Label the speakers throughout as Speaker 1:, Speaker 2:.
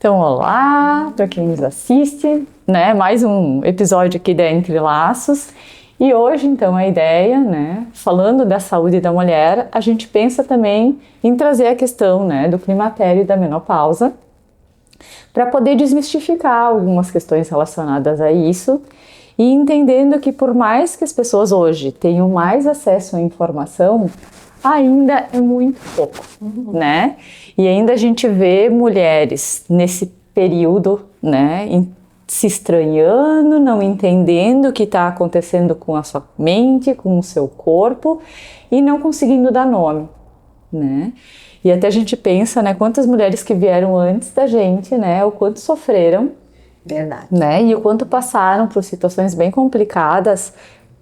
Speaker 1: Então, olá para quem nos assiste, né? Mais um episódio aqui da Entre Laços. E hoje, então, a ideia, né? Falando da saúde da mulher, a gente pensa também em trazer a questão, né, do climatério e da menopausa, para poder desmistificar algumas questões relacionadas a isso e entendendo que por mais que as pessoas hoje tenham mais acesso à informação, ainda é muito pouco, né? E ainda a gente vê mulheres nesse período, né, se estranhando, não entendendo o que está acontecendo com a sua mente, com o seu corpo e não conseguindo dar nome, né? E até a gente pensa, né, quantas mulheres que vieram antes da gente, né, o quanto sofreram,
Speaker 2: verdade,
Speaker 1: né, e o quanto passaram por situações bem complicadas,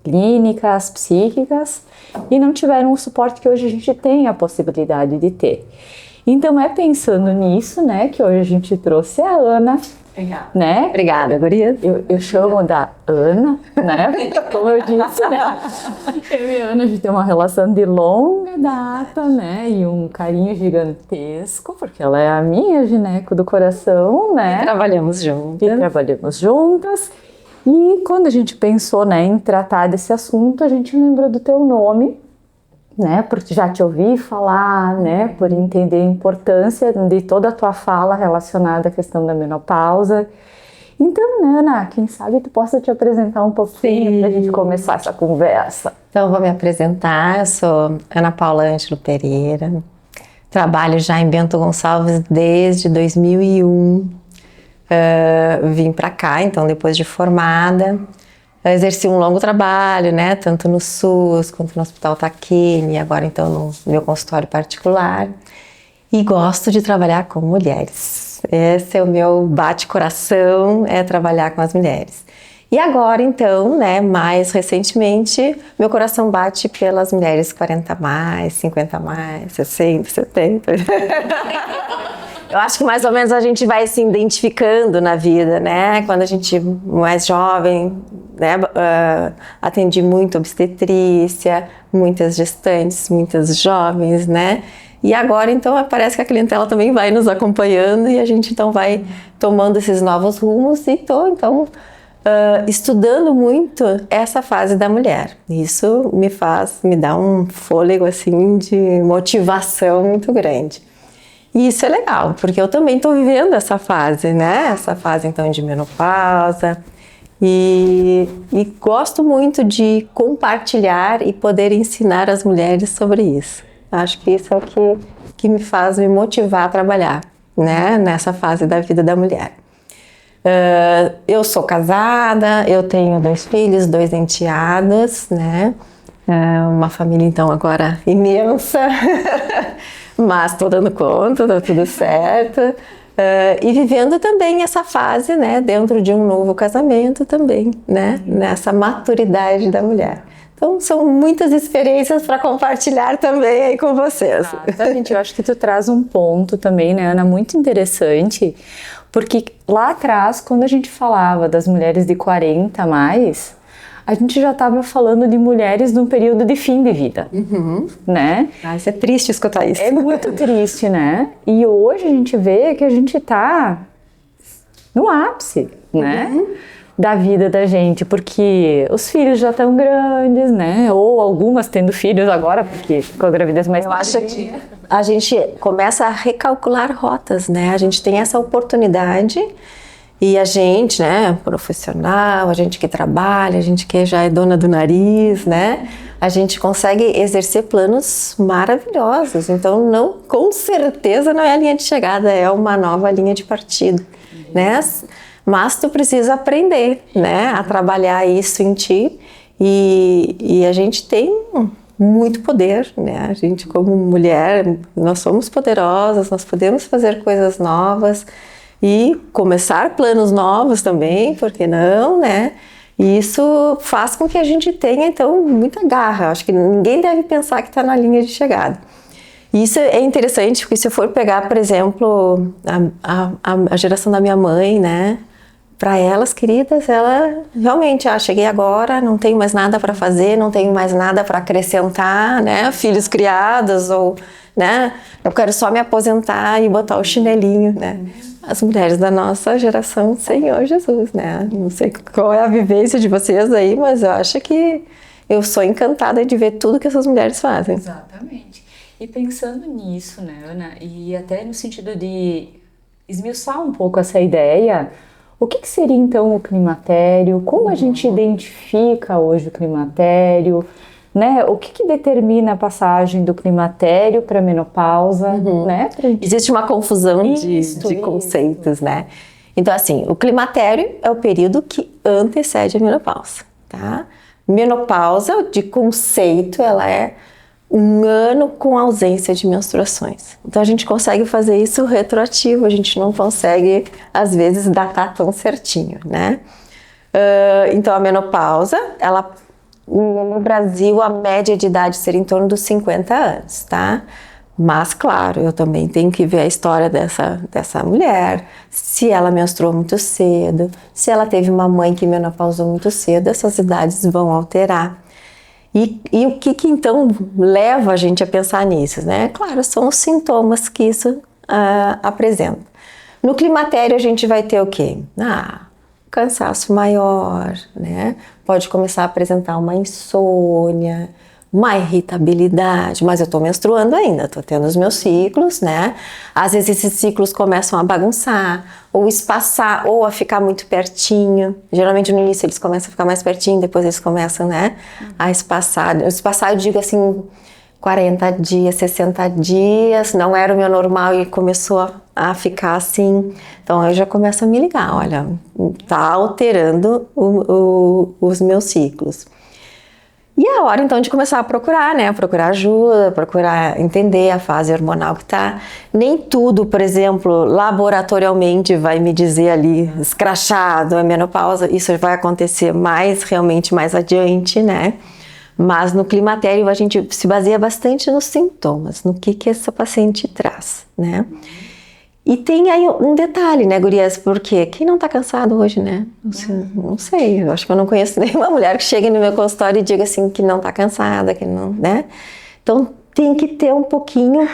Speaker 1: clínicas, psíquicas, e não tiveram o suporte que hoje a gente tem a possibilidade de ter. Então é pensando nisso, né, que hoje a gente trouxe a Ana, né?
Speaker 2: Obrigada, gurias.
Speaker 1: Eu chamo da Ana, né? Como eu disse, né? Eu e a Ana, a gente tem uma relação de longa data, né? E um carinho gigantesco, porque ela é a minha gineco do coração, né?
Speaker 2: E trabalhamos juntas.
Speaker 1: E quando a gente pensou, né, em tratar desse assunto, a gente lembrou do teu nome, né, por já te ouvir falar, né, por entender a importância de toda a tua fala relacionada à questão da menopausa. Então, né, Ana, quem sabe tu possa te apresentar um pouquinho para a gente começar essa conversa.
Speaker 2: Então, vou me apresentar. Eu sou Ana Paula Ângelo Pereira, trabalho já em Bento Gonçalves desde 2001. Vim para cá, então, depois de formada. Exerci um longo trabalho, né, tanto no SUS quanto no Hospital Taquini, agora então no meu consultório particular. E gosto de trabalhar com mulheres. Esse é o meu bate-coração, é trabalhar com as mulheres. E agora então, né, mais recentemente, meu coração bate pelas mulheres 40 mais, 50 mais, 60, 70. Eu acho que mais ou menos a gente vai se identificando na vida, né? Quando a gente é mais jovem, né? Atendi muito obstetrícia, muitas gestantes, muitas jovens, né? E agora, então, parece que a clientela também vai nos acompanhando e a gente, então, vai tomando esses novos rumos e estou, então, estudando muito essa fase da mulher. Isso me dá um fôlego, assim, de motivação muito grande. E isso é legal, porque eu também estou vivendo essa fase, né? Essa fase, então, de menopausa. E gosto muito de compartilhar e poder ensinar as mulheres sobre isso. Acho que isso é o que me faz me motivar a trabalhar, né? Nessa fase da vida da mulher. Eu sou casada, eu tenho 2 filhos, 2 enteados, né? Uma família, então, agora imensa. Mas estou dando conta, tá tudo certo. E vivendo também essa fase, né, dentro de um novo casamento também, né, nessa maturidade da mulher. Então, são muitas experiências para compartilhar também aí com vocês.
Speaker 1: Exatamente, eu acho que tu traz um ponto também, né, Ana, muito interessante, porque lá atrás, quando a gente falava das mulheres de 40 a mais, a gente já estava falando de mulheres num período de fim de vida, né?
Speaker 2: Isso é triste escutar isso.
Speaker 1: É muito triste, né? E hoje a gente vê que a gente está no ápice, né? Da vida da gente, porque os filhos já estão grandes, né? Ou algumas tendo filhos agora, porque com a gravidez mais
Speaker 2: Eu acho que a gente começa a recalcular rotas, né? A gente tem essa oportunidade. E a gente, né, profissional, a gente que trabalha, a gente que já é dona do nariz, né, a gente consegue exercer planos maravilhosos. Então, não, com certeza não é a linha de chegada, é uma nova linha de partida, né? Mas tu precisa aprender, né, a trabalhar isso em ti e a gente tem muito poder, né? A gente como mulher, nós somos poderosas, nós podemos fazer coisas novas. E começar planos novos também, por que não, né? E isso faz com que a gente tenha, então, muita garra. Acho que ninguém deve pensar que está na linha de chegada. E isso é interessante, porque se eu for pegar, por exemplo, a geração da minha mãe, né? Para elas, queridas, ela realmente, cheguei agora, não tenho mais nada para fazer, não tenho mais nada para acrescentar, né? Filhos criados ou, né? Eu quero só me aposentar e botar o chinelinho, né? as mulheres da nossa geração, Senhor Jesus, né? Não sei qual é a vivência de vocês aí, mas eu acho que eu sou encantada de ver tudo que essas mulheres fazem.
Speaker 1: Exatamente. E pensando nisso, né, Ana, e até no sentido de esmiuçar um pouco essa ideia, o que seria então o climatério? Como a gente identifica hoje o climatério? Né? O que determina a passagem do climatério para a menopausa? Né?
Speaker 2: Existe uma confusão de conceitos, né? Então, assim, o climatério é o período que antecede a menopausa, tá? Menopausa, de conceito, ela é um ano com ausência de menstruações. Então, a gente consegue fazer isso retroativo, a gente não consegue, às vezes, datar tão certinho, né? Então, a menopausa, ela... No Brasil, a média de idade seria em torno dos 50 anos, tá? Mas, claro, eu também tenho que ver a história dessa mulher, se ela menstruou muito cedo, se ela teve uma mãe que menopausou muito cedo, essas idades vão alterar. E o que então leva a gente a pensar nisso, né? Claro, são os sintomas que isso apresenta. No climatério, a gente vai ter o quê? Cansaço maior, né? Pode começar a apresentar uma insônia, uma irritabilidade, mas eu tô menstruando ainda, tô tendo os meus ciclos, né? Às vezes esses ciclos começam a bagunçar, ou espaçar, ou a ficar muito pertinho. Geralmente no início eles começam a ficar mais pertinho, depois eles começam, né, a espaçar. Espaçar eu digo assim, 40 dias, 60 dias, não era o meu normal e começou a ficar assim. Então eu já começo a me ligar, olha, tá alterando os meus ciclos. E é a hora então de começar a procurar, né? Procurar ajuda, procurar entender a fase hormonal que tá. Nem tudo, por exemplo, laboratorialmente vai me dizer ali, escrachado, é menopausa. Isso vai acontecer realmente mais adiante, né? Mas no climatério a gente se baseia bastante nos sintomas, no que essa paciente traz, né? E tem aí um detalhe, né, gurias? Porque quem não tá cansado hoje, né? Não sei, eu acho que eu não conheço nenhuma mulher que chegue no meu consultório e diga assim que não tá cansada, que não, né? Então tem que ter um pouquinho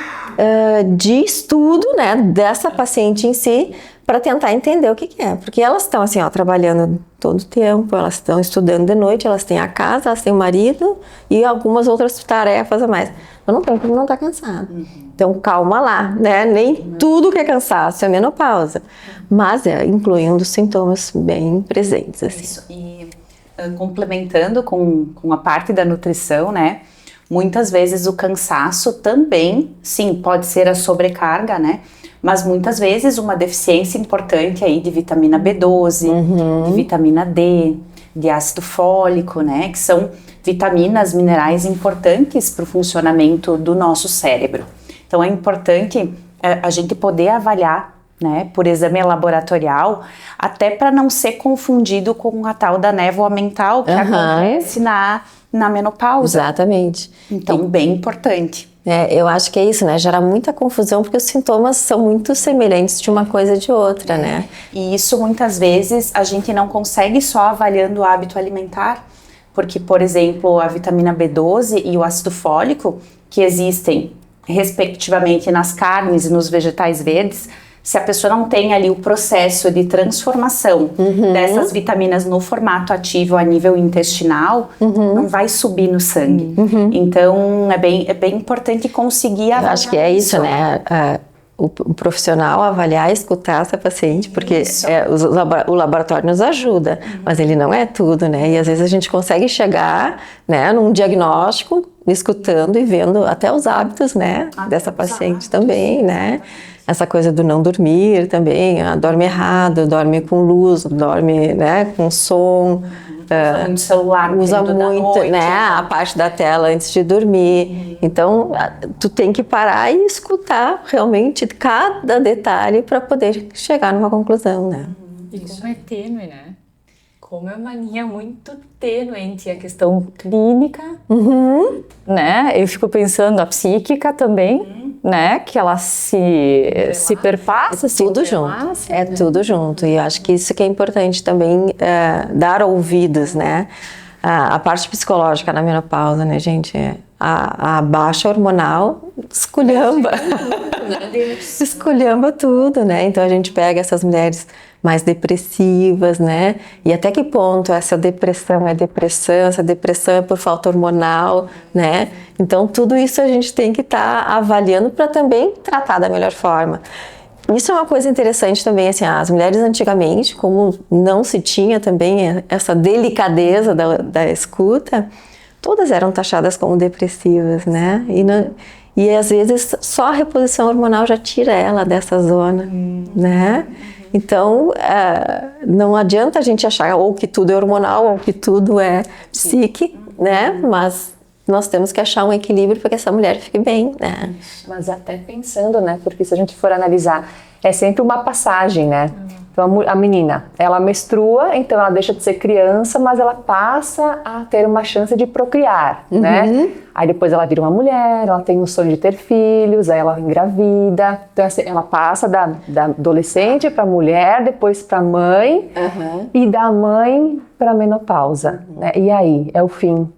Speaker 2: de estudo, né, dessa paciente em si, para tentar entender o que é. Porque elas estão assim, ó, trabalhando todo o tempo, elas estão estudando de noite, elas têm a casa, elas têm o marido e algumas outras tarefas a mais. Mas não tem como não estar cansado. Então calma lá, né? Nem tudo que é cansaço é menopausa, mas incluindo sintomas bem presentes. Assim.
Speaker 3: Isso. E complementando com a parte da nutrição, né? Muitas vezes o cansaço também, sim, pode ser a sobrecarga, né? Mas muitas vezes uma deficiência importante aí de vitamina B12, de vitamina D, de ácido fólico, né? Que são vitaminas, minerais importantes para o funcionamento do nosso cérebro. Então é importante a gente poder avaliar, né, por exame laboratorial, até para não ser confundido com a tal da névoa mental que acontece na menopausa.
Speaker 2: Exatamente.
Speaker 3: Então, bem importante.
Speaker 2: Eu acho que é isso, né? Gera muita confusão porque os sintomas são muito semelhantes de uma coisa de outra, né?
Speaker 3: E isso muitas vezes a gente não consegue só avaliando o hábito alimentar, porque, por exemplo, a vitamina B12 e o ácido fólico, que existem respectivamente nas carnes e nos vegetais verdes, se a pessoa não tem ali o processo de transformação dessas vitaminas no formato ativo a nível intestinal, não vai subir no sangue. Então, é bem importante conseguir avaliar.
Speaker 2: Eu acho que é isso, né? O profissional avaliar e escutar essa paciente, porque o laboratório nos ajuda, mas ele não é tudo, né? E às vezes a gente consegue chegar, né, num diagnóstico, escutando e vendo até os hábitos, né, dessa paciente também, né? Essa coisa do não dormir também, dorme errado, dorme com luz, dorme, né, com som.
Speaker 3: Usa muito celular,
Speaker 2: usa muito,
Speaker 3: noite,
Speaker 2: né, a parte da tela antes de dormir. Então, tu tem que parar e escutar realmente cada detalhe para poder chegar numa conclusão, né?
Speaker 1: E como é tênue, né? Como é uma linha muito tênue entre a questão clínica, né? Eu fico pensando a psíquica também, né? Que ela se perpassa,
Speaker 2: tudo junto. É tudo junto. E eu acho que isso que é importante também, dar ouvidos, né? A parte psicológica na menopausa, né, gente? A baixa hormonal esculhamba. Esculhamba tudo, né? Então a gente pega essas mulheres mais depressivas, né? E até que ponto essa depressão é depressão, essa depressão é por falta hormonal, né? Então tudo isso a gente tem que estar avaliando para também tratar da melhor forma. Isso é uma coisa interessante também, assim, as mulheres antigamente, como não se tinha também essa delicadeza da escuta, todas eram taxadas como depressivas, né? E às vezes só a reposição hormonal já tira ela dessa zona, né? Então, não adianta a gente achar ou que tudo é hormonal ou que tudo é psique, né? Mas nós temos que achar um equilíbrio para que essa mulher fique bem, né?
Speaker 4: Mas até pensando, né? Porque se a gente for analisar, é sempre uma passagem, né? Então a menina, ela menstrua, então ela deixa de ser criança, mas ela passa a ter uma chance de procriar, né? Aí depois ela vira uma mulher, ela tem o sonho de ter filhos, aí ela engravida. Então assim, ela passa da adolescente para mulher, depois para mãe, e da mãe para menopausa, né? E aí, é o fim.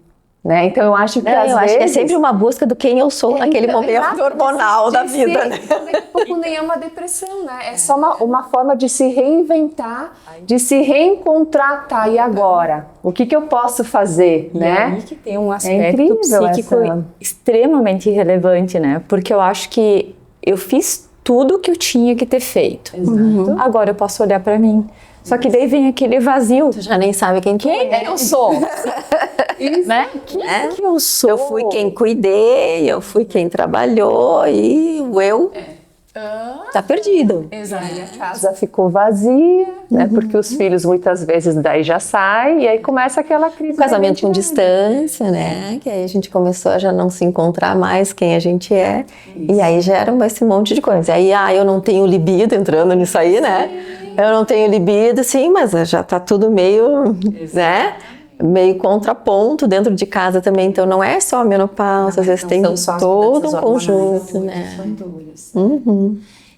Speaker 4: Né? Então eu acho que às vezes...
Speaker 2: acho que é sempre uma busca do quem eu sou naquele momento hormonal da vida, né?
Speaker 4: Daqui a pouco nem é uma depressão, né? É só uma forma de se reinventar, de se reencontrar, tá? E agora? O que eu posso fazer, né?
Speaker 1: Aí que tem um aspecto psíquico extremamente relevante, né? Porque eu acho que eu fiz tudo que eu tinha que ter feito. Agora eu posso olhar para mim. Só que daí vem aquele vazio.
Speaker 2: Tu já nem sabe quem
Speaker 1: eu sou. Né? Quem que eu sou?
Speaker 2: Eu fui quem cuidei, eu fui quem trabalhou e o eu tá perdido.
Speaker 4: Exato. A casa ficou vazia, né? Porque os filhos muitas vezes daí já saem e aí começa aquela crise.
Speaker 2: Casamento com distância, né? Que aí a gente começou a já não se encontrar mais quem a gente é. E aí gera esse monte de coisa. Aí, eu não tenho libido, entrando nisso aí, né? Eu não tenho libido, sim, mas já tá tudo meio, né? Meio contraponto dentro de casa também. Então não é só a menopausa, às vezes tem todo um conjunto, né?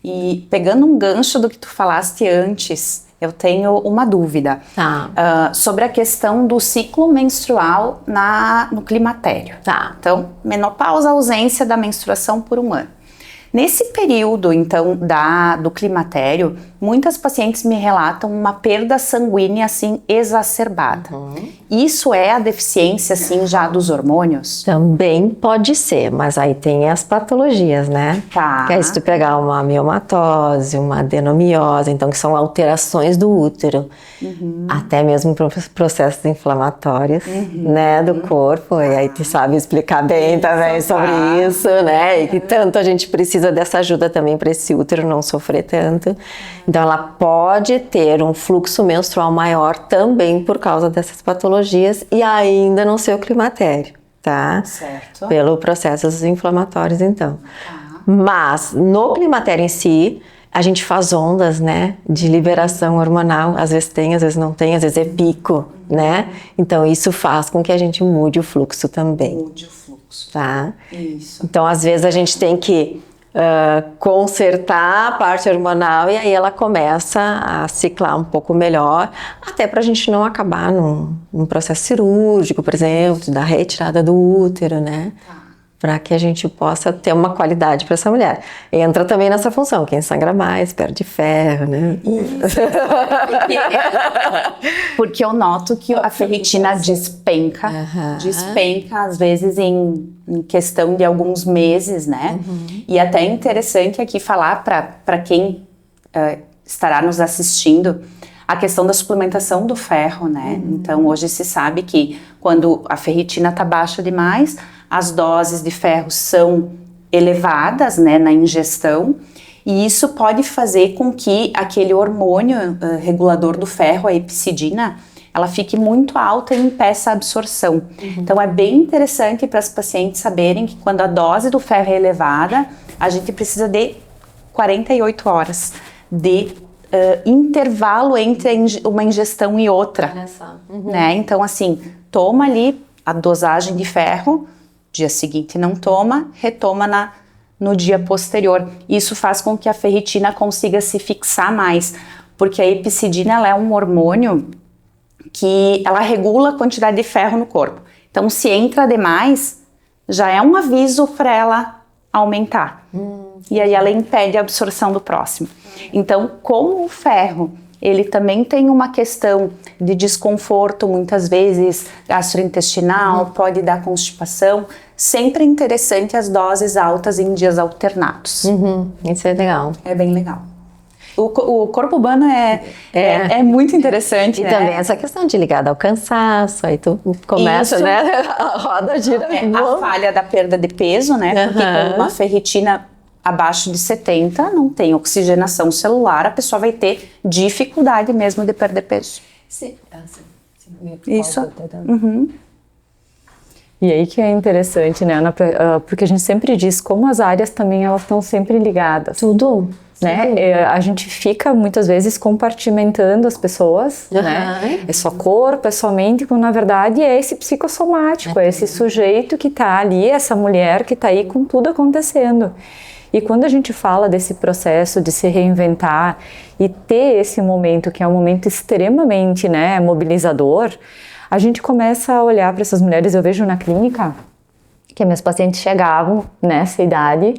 Speaker 3: E pegando um gancho do que tu falaste antes, eu tenho uma dúvida sobre a questão do ciclo menstrual no climatério. Então, menopausa, ausência da menstruação por um ano. Nesse período, então, do climatério, muitas pacientes me relatam uma perda sanguínea, assim, exacerbada. Isso é a deficiência, assim, já dos hormônios?
Speaker 2: Também pode ser, mas aí tem as patologias, né? Que aí se tu pegar uma miomatose, uma adenomiose, então que são alterações do útero, até mesmo processos inflamatórios, né, do corpo, e aí tu sabe explicar bem também sobre isso, né? E que tanto a gente precisa dessa ajuda também para esse útero não sofrer tanto. Então ela pode ter um fluxo menstrual maior também por causa dessas patologias e ainda não ser o climatério, tá?
Speaker 3: Certo.
Speaker 2: Pelo processos inflamatórios, então. Mas no climatério em si, a gente faz ondas, né, de liberação hormonal, às vezes tem, às vezes não tem, às vezes é pico, né? Então isso faz com que a gente mude o fluxo também.
Speaker 3: Mude o fluxo.
Speaker 2: Tá?
Speaker 3: Isso.
Speaker 2: Então às vezes a gente tem que consertar a parte hormonal e aí ela começa a ciclar um pouco melhor, até para a gente não acabar num processo cirúrgico, por exemplo, da retirada do útero, né? Para que a gente possa ter uma qualidade para essa mulher. Entra também nessa função, quem sangra mais, perde ferro, né?
Speaker 3: Porque eu noto que a ferritina despenca, às vezes em questão de alguns meses, né? E até é interessante aqui falar para quem estará nos assistindo a questão da suplementação do ferro, né? Então hoje se sabe que quando a ferritina está baixa demais, as doses de ferro são elevadas, né, na ingestão, e isso pode fazer com que aquele hormônio regulador do ferro, a epsidina, ela fique muito alta e impeça a absorção. Então é bem interessante para as pacientes saberem que quando a dose do ferro é elevada, a gente precisa de 48 horas de intervalo entre uma ingestão e outra. Né? Então assim, toma ali a dosagem de ferro, dia seguinte não toma, retoma no dia posterior. Isso faz com que a ferritina consiga se fixar mais, porque a epsidina ela é um hormônio que ela regula a quantidade de ferro no corpo. Então, se entra demais, já é um aviso para ela aumentar. E aí ela impede a absorção do próximo. Então, como o ferro, ele também tem uma questão de desconforto, muitas vezes gastrointestinal, pode dar constipação. Sempre é interessante as doses altas em dias alternados.
Speaker 2: Isso é legal.
Speaker 3: É bem legal. O corpo humano é muito interessante,
Speaker 2: E
Speaker 3: né?
Speaker 2: também essa questão de ligada ao cansaço, aí tu começa,
Speaker 3: Isso.
Speaker 2: né? A roda gira.
Speaker 3: A falha da perda de peso, né? Porque com uma ferritina abaixo de 70, não tem oxigenação celular, a pessoa vai ter dificuldade mesmo de perder peso.
Speaker 4: Sim.
Speaker 3: Isso.
Speaker 1: E aí que é interessante, né, Ana, porque a gente sempre diz como as áreas também elas estão sempre ligadas.
Speaker 2: Tudo.
Speaker 1: Né? A gente fica muitas vezes compartimentando as pessoas, né? É só corpo, é só mente, quando na verdade é esse psicossomático, é esse sujeito que está ali, essa mulher que está aí com tudo acontecendo. E quando a gente fala desse processo de se reinventar e ter esse momento que é um momento extremamente, né, mobilizador, a gente começa a olhar para essas mulheres. Eu vejo na clínica que meus pacientes chegavam nessa idade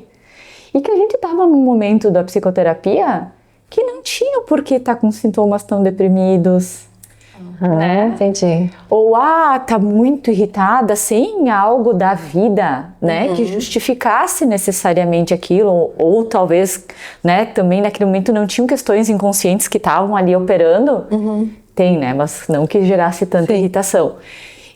Speaker 1: e que a gente estava num momento da psicoterapia que não tinha por que estar com sintomas tão deprimidos, né?
Speaker 2: Entendi.
Speaker 1: Ou, tá muito irritada, sem algo da vida, né? Que justificasse necessariamente aquilo. Ou talvez, né, também naquele momento não tinham questões inconscientes que estavam ali operando. Tem, né? Mas não que gerasse tanta irritação.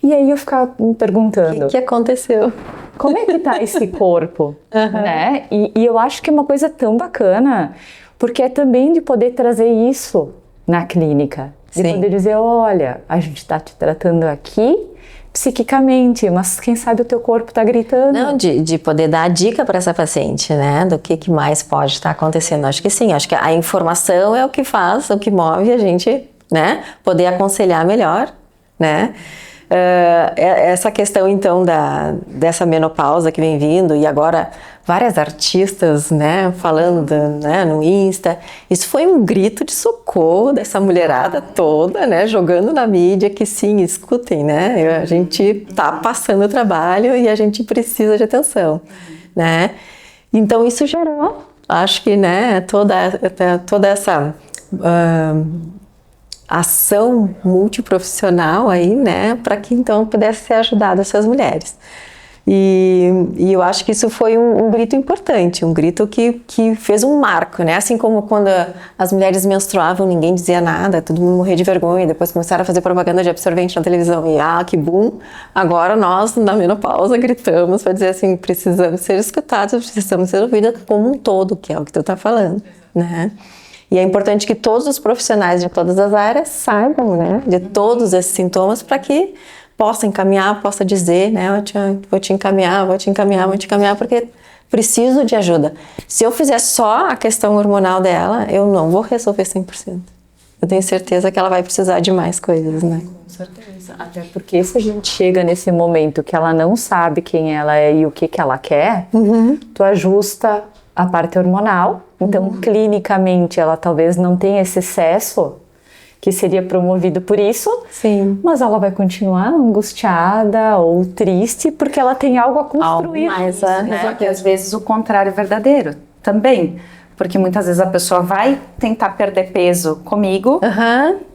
Speaker 1: E aí eu ficava me perguntando...
Speaker 2: O que aconteceu?
Speaker 1: Como é que tá esse corpo, né? E eu acho que é uma coisa tão bacana, porque é também de poder trazer isso na clínica. De poder dizer, olha, a gente está te tratando aqui psiquicamente, mas quem sabe o teu corpo está gritando.
Speaker 2: Não, de poder dar a dica para essa paciente, né? Do que mais pode estar acontecendo. Acho que sim, acho que a informação é o que faz, o que move a gente, né? Poder aconselhar melhor, né? Essa questão então dessa menopausa que vem vindo e agora várias artistas, né, falando, né, no Insta, isso foi um grito de socorro dessa mulherada toda, né, jogando na mídia que sim, escutem, né, a gente tá passando trabalho e a gente precisa de atenção, né, então isso gerou, acho que, né, toda essa ação multiprofissional aí, né, para que então pudesse ser ajudada essas mulheres. E eu acho que isso foi um grito importante, um grito que fez um marco, né, assim como quando as mulheres menstruavam, ninguém dizia nada, todo mundo morria de vergonha, depois começaram a fazer propaganda de absorvente na televisão e que boom, agora nós na menopausa gritamos para dizer assim, precisamos ser escutados, precisamos ser ouvidas como um todo, que é o que tu tá falando, né. E é importante que todos os profissionais de todas as áreas saibam, né, de todos esses sintomas para que possa encaminhar, possa dizer, né, vou te encaminhar, porque preciso de ajuda. Se eu fizer só a questão hormonal dela, eu não vou resolver 100%. Eu tenho certeza que ela vai precisar de mais coisas, né?
Speaker 1: Com certeza. Até porque se a gente chega nesse momento que ela não sabe quem ela é e o que ela quer, tu ajusta a parte hormonal. Então, clinicamente, ela talvez não tenha esse excesso que seria promovido por isso,
Speaker 2: Sim.
Speaker 1: Mas ela vai continuar angustiada ou triste porque ela tem algo a construir.
Speaker 3: Só que às vezes o contrário é verdadeiro também, porque muitas vezes a pessoa vai tentar perder peso comigo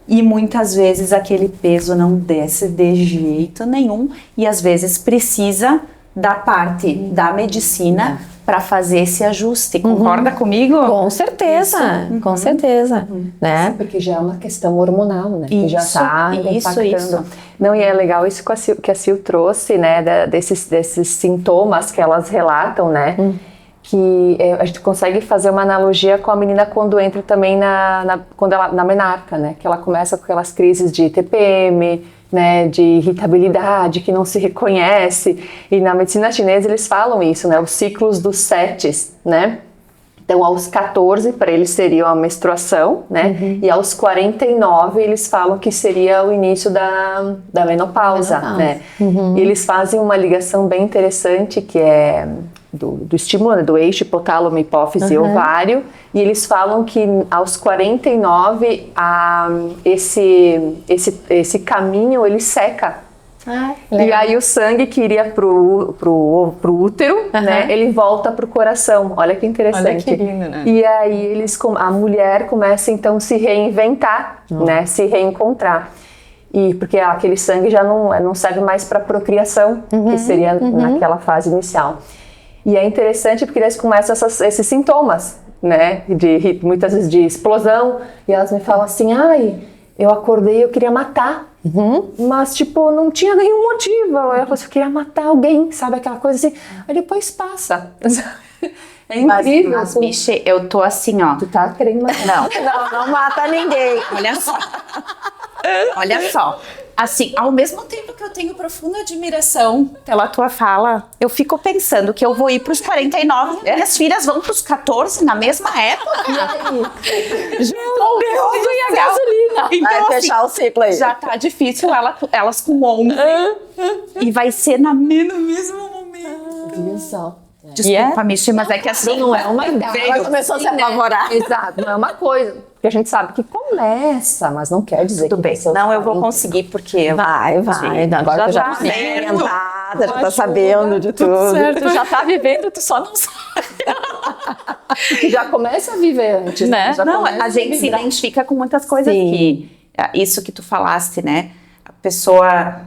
Speaker 3: e muitas vezes aquele peso não desce de jeito nenhum e às vezes precisa da parte da medicina para fazer esse ajuste. Concorda comigo?
Speaker 2: Com certeza, com certeza. Né?
Speaker 4: Porque já é uma questão hormonal, né? Que já está impactando.
Speaker 3: Isso.
Speaker 4: Não, e é legal isso que a Sil trouxe, né? Desses sintomas que elas relatam, né? Que a gente consegue fazer uma analogia com a menina quando entra também quando ela, na menarca, né? Que ela começa com aquelas crises de TPM, né, de irritabilidade, que não se reconhece. E na medicina chinesa eles falam isso, né, os ciclos dos setes, né? Então, aos 14, para eles seria a menstruação, né? E aos 49, eles falam que seria o início da menopausa, né? E eles fazem uma ligação bem interessante, que é do estímulo, né, do eixo hipotálamo, hipófise e ovário, e eles falam que aos 49 esse caminho ele seca, E aí o sangue que iria pro útero, né, ele volta pro coração. Olha que interessante.
Speaker 1: Olha que lindo, né?
Speaker 4: E aí a mulher começa então a se reinventar, né, se reencontrar. E porque aquele sangue já não serve mais para procriação, que seria naquela fase inicial. E é interessante porque eles começam esses sintomas, né, muitas vezes de explosão, e elas me falam assim, ai, eu acordei e eu queria matar. Mas, tipo, não tinha nenhum motivo. Eu queria matar alguém, sabe? Aquela coisa assim. Aí depois passa. É incrível.
Speaker 3: Mas, Michê, eu tô assim, ó.
Speaker 4: Tu tá querendo matar?
Speaker 2: Não mata ninguém.
Speaker 3: Olha só. Olha só. Assim, ao mesmo tempo que eu tenho profunda admiração pela tua fala, eu fico pensando que eu vou ir pros 49, minhas filhas vão pros 14 na mesma época.
Speaker 1: Juntou tudo e a gasolina.
Speaker 3: Então,
Speaker 2: Vai fechar o ciclo aí.
Speaker 3: já tá difícil elas com 11. E vai ser no mesmo momento.
Speaker 4: Viu só?
Speaker 3: Desculpa, Michi, mas é que assim...
Speaker 4: Não é uma ideia.
Speaker 3: Ela
Speaker 2: começou a se apavorar.
Speaker 4: Exato, não é uma coisa. Porque a gente sabe que começa, mas não quer dizer
Speaker 3: Tudo
Speaker 4: que
Speaker 3: bem.
Speaker 4: vai ser
Speaker 3: Não, eu vou conseguir, porque...
Speaker 2: Vai. Agora tu já tá orientada, já tá sabendo de tudo.
Speaker 1: Certo, já tá vivendo, tu só não sabe.
Speaker 4: já começa a viver antes,
Speaker 1: Né?
Speaker 4: Já
Speaker 3: Não,
Speaker 4: começa
Speaker 3: a gente se
Speaker 4: vibrar.
Speaker 3: identifica com muitas coisas que... Isso que tu falaste, né? A pessoa,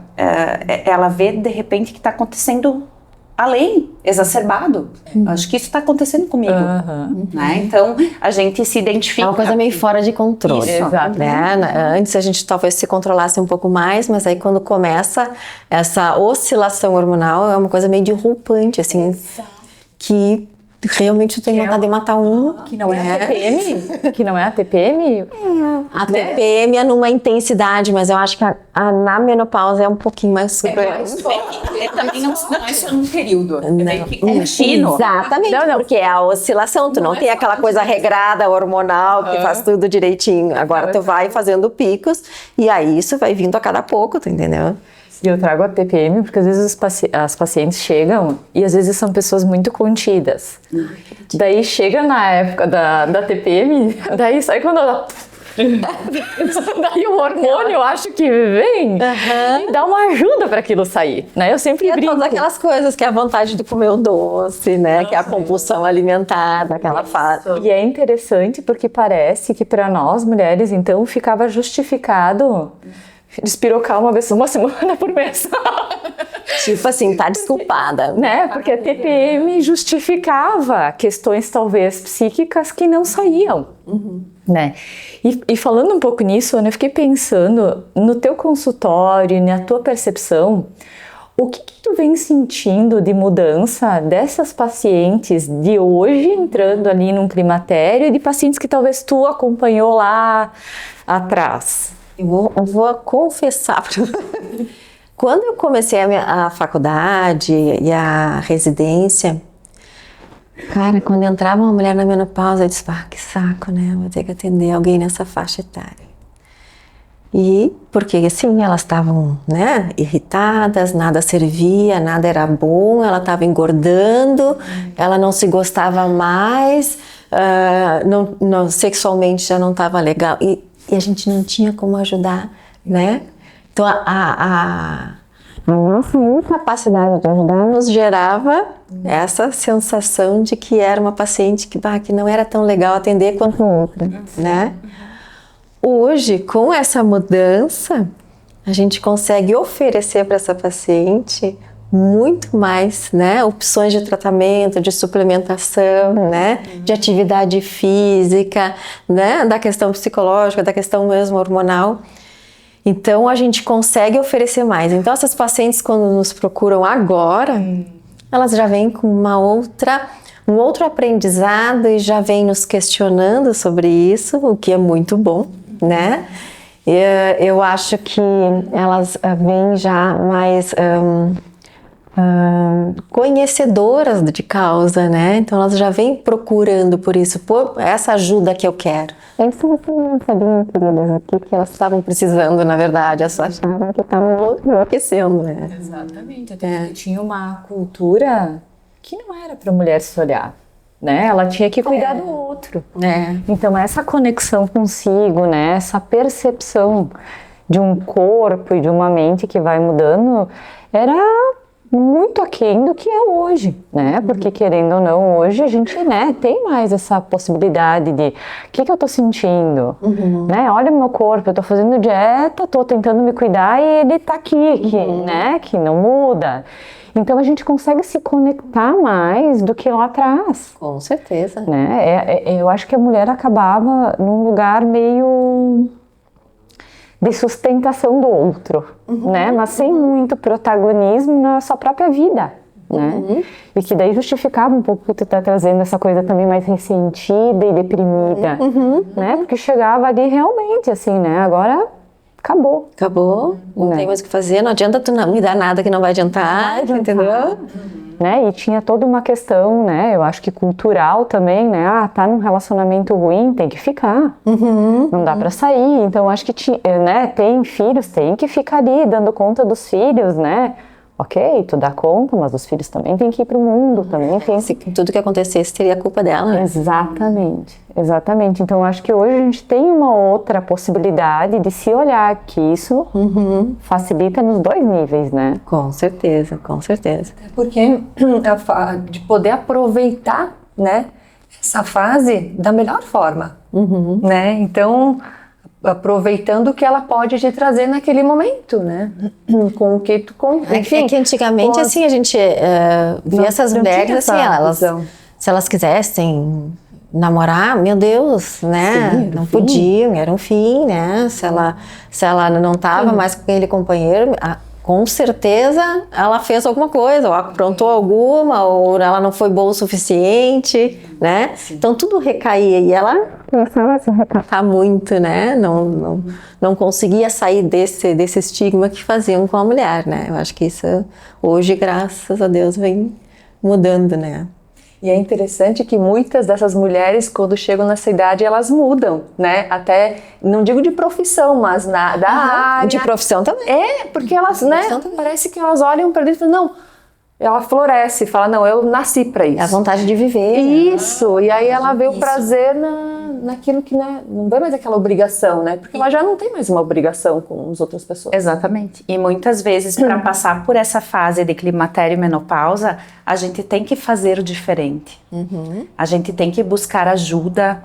Speaker 3: ela vê, de repente, que tá acontecendo além, exacerbado. Acho que isso tá acontecendo comigo. Né? Então, a gente se identifica.
Speaker 2: É uma coisa meio fora de controle.
Speaker 3: Isso.
Speaker 1: Exato.
Speaker 2: Né? Antes a gente talvez se controlasse um pouco mais, mas aí quando começa essa oscilação hormonal é uma coisa meio derrubante, assim, que realmente tu tem vontade de matar um.
Speaker 1: Que não é a TPM? Que não é a TPM?
Speaker 2: A TPM é numa intensidade, mas eu acho que na menopausa é um pouquinho mais super.
Speaker 3: Também não é só num período. É meio que contínuo.
Speaker 2: Exatamente,
Speaker 1: Não.
Speaker 2: porque é a oscilação, tu não tem aquela coisa regrada hormonal que faz tudo direitinho. Agora tu vai fazendo picos e aí isso vai vindo a cada pouco, tu entendeu?
Speaker 1: E eu trago a TPM porque às vezes as pacientes chegam e às vezes são pessoas muito contidas. Daí chega na época da TPM, daí sai quando ela... Daí o hormônio, eu acho que vem e dá uma ajuda para aquilo sair, né? Eu sempre brinco.
Speaker 2: Todas aquelas coisas que é a vontade de comer o doce, né? Que é a compulsão alimentar daquela fase.
Speaker 1: E é interessante porque parece que para nós mulheres, então, ficava justificado despirocar uma semana por mês.
Speaker 2: Tipo assim, tá desculpada.
Speaker 1: Né? Porque a TPM justificava questões talvez psíquicas que não saíam. Né? E falando um pouco nisso, Ana, eu fiquei pensando no teu consultório, na tua percepção, o que tu vem sentindo de mudança dessas pacientes de hoje entrando ali num climatério e de pacientes que talvez tu acompanhou lá atrás?
Speaker 2: Eu vou confessar pra quando eu comecei a faculdade e a residência, cara, quando entrava uma mulher na menopausa, eu disse, que saco, né? Vou ter que atender alguém nessa faixa etária. E porque assim, elas estavam, né, irritadas, nada servia, nada era bom, ela estava engordando, ela não se gostava mais, sexualmente já não estava legal. E a gente não tinha como ajudar, né? Então, a nossa incapacidade de ajudar nos gerava essa sensação de que era uma paciente que não era tão legal atender quanto outra, né? Hoje, com essa mudança, a gente consegue oferecer para essa paciente muito mais, né, opções de tratamento, de suplementação, né, de atividade física, né, da questão psicológica, da questão mesmo hormonal. Então, a gente consegue oferecer mais. Então, essas pacientes, quando nos procuram agora, elas já vêm com um outro aprendizado e já vêm nos questionando sobre isso, o que é muito bom, né? Eu acho que elas vêm já mais conhecedoras de causa, né? Então elas já vêm procurando por isso, por essa ajuda que eu quero. Antes não sabiam, queridas, o que elas estavam precisando, na verdade, elas só achavam que estavam enlouquecendo, né?
Speaker 1: Exatamente, até porque tinha uma cultura que não era para a mulher se olhar, né? Ela tinha que cuidar do outro. Então essa conexão consigo, né? Essa percepção de um corpo e de uma mente que vai mudando, era muito aquém do que é hoje, né? Porque querendo ou não, hoje a gente, né, tem mais essa possibilidade de o que eu tô sentindo, né? Olha o meu corpo, eu tô fazendo dieta, tô tentando me cuidar e ele tá aqui, né? Que não muda. Então a gente consegue se conectar mais do que lá atrás.
Speaker 2: Com certeza.
Speaker 1: Né? Eu acho que a mulher acabava num lugar meio de sustentação do outro, né? Mas sem muito protagonismo na sua própria vida, né? E que daí justificava um pouco que tu tá trazendo essa coisa também mais ressentida e deprimida, né? Porque chegava ali realmente assim, né? Agora acabou.
Speaker 2: Acabou, não tem mais o que fazer, não adianta tu não me dar nada que não vai adiantar, entendeu?
Speaker 1: Né? E tinha toda uma questão, né? Eu acho que cultural também, né? Ah, tá num relacionamento ruim, tem que ficar. Não dá pra sair. Então, acho que né? Tem filhos, tem que ficar ali dando conta dos filhos, né? Ok, tu dá conta, mas os filhos também têm que ir pro mundo, também tem.
Speaker 2: Se tudo que acontecesse teria culpa dela, né?
Speaker 1: Exatamente, exatamente. Então, acho que hoje a gente tem uma outra possibilidade de se olhar, que isso facilita nos dois níveis, né?
Speaker 2: Com certeza, com certeza.
Speaker 4: Porque de poder aproveitar, né, essa fase da melhor forma, né? Então, aproveitando o que ela pode te trazer naquele momento, né? Com o que tu... Enfim,
Speaker 2: é que antigamente, assim, a gente via essas mulheres, assim, se elas quisessem namorar, meu Deus, né?
Speaker 4: Sim,
Speaker 2: não podiam, era um fim, né? Se ela não estava mais com aquele companheiro, com certeza ela fez alguma coisa, ou aprontou alguma, ou ela não foi boa o suficiente, né? Então tudo recaía e ela começava a se recatar muito, né? Não conseguia sair desse estigma que faziam com a mulher, né? Eu acho que isso hoje, graças a Deus, vem mudando, né?
Speaker 4: E é interessante que muitas dessas mulheres, quando chegam nessa idade, elas mudam, né? Até, não digo de profissão, mas da área.
Speaker 2: De profissão também.
Speaker 4: É, porque elas, né? Parece que elas olham para dentro e falam, não, ela floresce, fala, não, eu nasci para isso.
Speaker 2: É a vontade de viver.
Speaker 4: Isso, e aí ela vê o prazer naquilo que, né, não vê mais aquela obrigação, né? Porque ela já não tem mais uma obrigação com as outras pessoas.
Speaker 3: Exatamente. E muitas vezes, para passar por essa fase de climatério e menopausa, a gente tem que fazer diferente. A gente tem que buscar ajuda.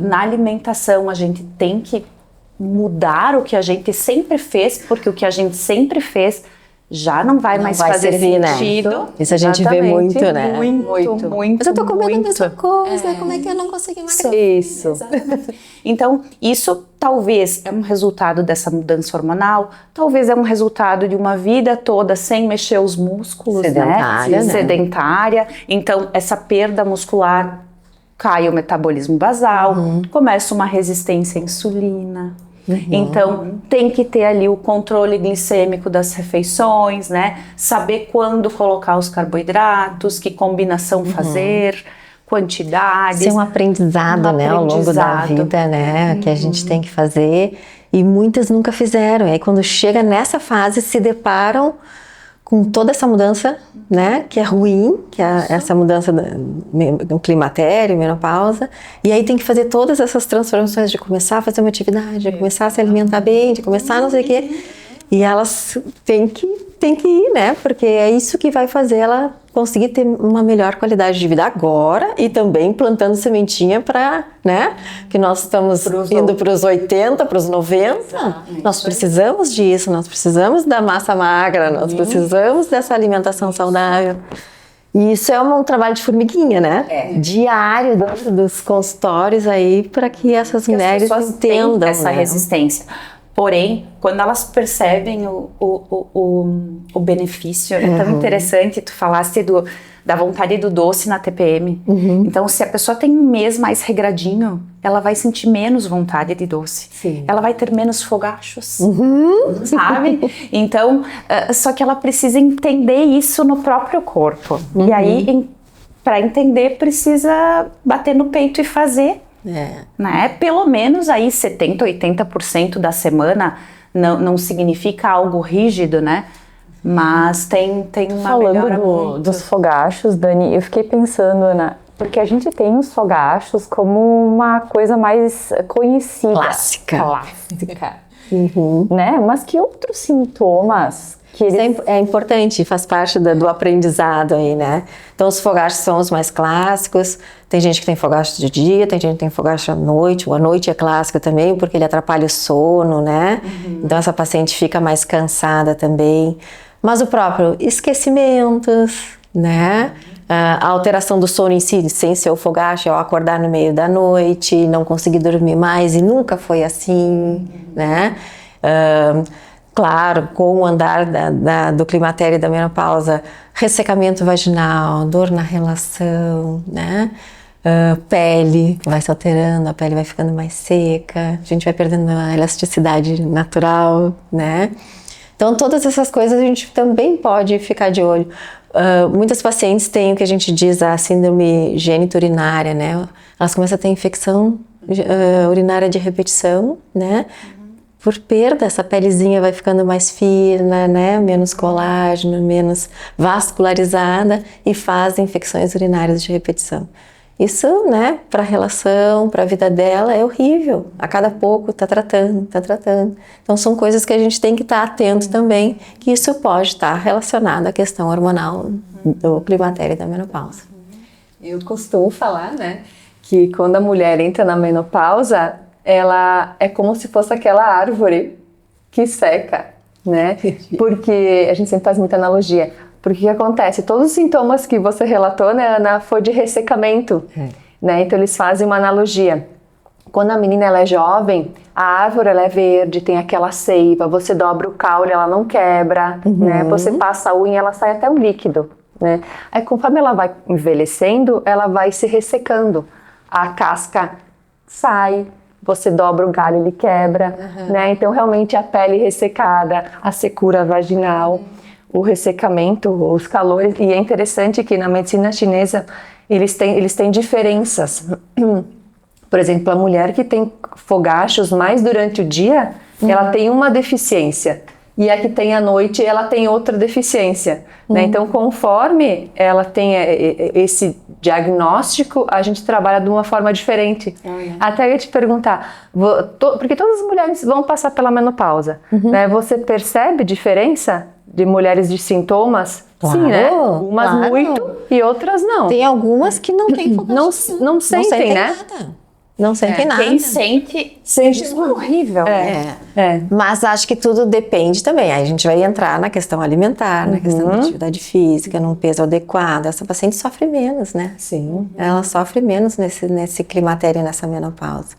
Speaker 3: Na alimentação, a gente tem que mudar o que a gente sempre fez, porque o que a gente sempre fez já não vai mais fazer
Speaker 2: servir,
Speaker 3: sentido.
Speaker 2: Né? Isso a gente vê muito, né?
Speaker 3: Muito.
Speaker 2: Mas eu tô comendo a mesma coisa, como é que eu não consegui emagrecer?
Speaker 4: Isso.
Speaker 3: Então, isso talvez é um resultado dessa mudança hormonal, talvez é um resultado de uma vida toda sem mexer os músculos,
Speaker 2: Sedentária, né?
Speaker 3: Sedentária. Então, essa perda muscular, cai o metabolismo basal, começa uma resistência à insulina. Então, tem que ter ali o controle glicêmico das refeições, né? Saber quando colocar os carboidratos, que combinação fazer, quantidades.
Speaker 2: Isso é um aprendizado, né, ao longo da vida, né? Que a gente tem que fazer. E muitas nunca fizeram. E aí, quando chega nessa fase, se deparam com toda essa mudança, né, que é ruim, que é essa mudança do climatério, menopausa, e aí tem que fazer todas essas transformações de começar a fazer uma atividade, de começar a se alimentar bem, de começar a não sei o quê, e elas têm que ir, né, porque é isso que vai fazer ela conseguir ter uma melhor qualidade de vida agora e também plantando sementinha para, né, que nós estamos indo para os 80, para os 90, nós precisamos disso, nós precisamos da massa magra, nós precisamos dessa alimentação saudável. E isso é um trabalho de formiguinha, né? Diário dentro dos consultórios aí para que essas mulheres entendam
Speaker 3: essa resistência. Porém, quando elas percebem o benefício, é tão interessante, tu falaste da vontade do doce na TPM. Então, se a pessoa tem um mês mais regradinho, ela vai sentir menos vontade de doce.
Speaker 2: Sim.
Speaker 3: Ela vai ter menos fogachos, sabe? Então, só que ela precisa entender isso no próprio corpo. E aí, para entender, precisa bater no peito e fazer. Né? Pelo menos aí 70%, 80% da semana não significa algo rígido, né? Mas tem uma melhora
Speaker 1: Falando dos fogachos, Dani, eu fiquei pensando, Ana, porque a gente tem os fogachos como uma coisa mais conhecida.
Speaker 2: Clássica.
Speaker 1: né? Mas que outros sintomas que eles...
Speaker 2: É importante, faz parte do aprendizado aí, né? Então, os fogachos são os mais clássicos. Tem gente que tem fogacho de dia, tem gente que tem fogacho à noite. O à noite é clássico também, porque ele atrapalha o sono, né? Então, essa paciente fica mais cansada também. Mas o próprio esquecimentos, né? A alteração do sono em si, sem ser o fogacho, é eu acordar no meio da noite, não conseguir dormir mais e nunca foi assim, né? Claro, com o andar do climatério e da menopausa, ressecamento vaginal, dor na relação, né? Pele vai se alterando, a pele vai ficando mais seca, a gente vai perdendo a elasticidade natural, né? Então, todas essas coisas a gente também pode ficar de olho. Muitas pacientes têm o que a gente diz a síndrome gênito-urinária, né? Elas começam a ter infecção urinária de repetição, né? Por perda, essa pelezinha vai ficando mais fina, né? Menos colágeno, menos vascularizada e faz infecções urinárias de repetição. Isso, né, para a relação, para a vida dela é horrível. A cada pouco tá tratando. Então são coisas que a gente tem que estar atento também, que isso pode estar relacionado à questão hormonal do climatério e da menopausa.
Speaker 4: Eu costumo falar, né, que quando a mulher entra na menopausa, ela é como se fosse aquela árvore que seca, né? Porque a gente sempre faz muita analogia. Porque o que acontece? Todos os sintomas que você relatou, né, Ana, foi de ressecamento, né? Então eles fazem uma analogia. Quando a menina ela é jovem, a árvore ela é verde, tem aquela seiva, você dobra o caule, ela não quebra, né? Você passa a unha, ela sai até um líquido, né? Aí conforme ela vai envelhecendo, ela vai se ressecando. A casca sai, você dobra o galho, ele quebra, né? Então realmente a pele ressecada, a secura vaginal, o ressecamento, os calores. E é interessante que na medicina chinesa eles têm diferenças. Por exemplo, a mulher que tem fogachos mais durante o dia, ela tem uma deficiência. E a que tem à noite, ela tem outra deficiência. Né? Então, conforme ela tem esse diagnóstico, a gente trabalha de uma forma diferente. Até eu ia te perguntar, porque todas as mulheres vão passar pela menopausa. Né? Você percebe diferença de mulheres de sintomas?
Speaker 2: Claro,
Speaker 4: sim, né? Umas muito e outras não.
Speaker 2: Tem algumas que não têm fogacho.
Speaker 4: Não sentem, né?
Speaker 2: Nada. Não sentem nada.
Speaker 3: Quem sente horrível.
Speaker 2: Mas acho que tudo depende também. Aí a gente vai entrar na questão alimentar, na questão da atividade física, num peso adequado. Essa paciente sofre menos, né?
Speaker 4: Sim.
Speaker 2: Ela sofre menos nesse climatério, nessa menopausa.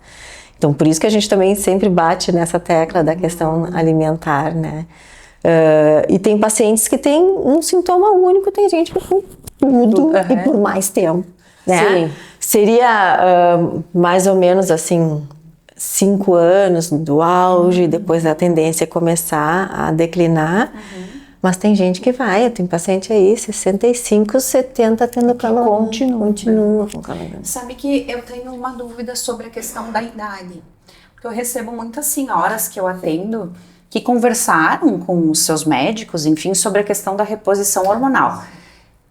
Speaker 2: Então, por isso que a gente também sempre bate nessa tecla da questão alimentar, né? E tem pacientes que têm um sintoma único, tem gente que tem tudo e por mais tempo, né?
Speaker 4: Sim.
Speaker 2: Seria mais ou menos assim 5 anos do auge, depois a tendência é começar a declinar, mas tem gente que vai, tem paciente aí 65, 70 tendo calor. Continua com calor.
Speaker 3: Sabe que eu tenho uma dúvida sobre a questão da idade, porque eu recebo muitas senhoras que eu atendo que conversaram com os seus médicos, enfim, sobre a questão da reposição hormonal.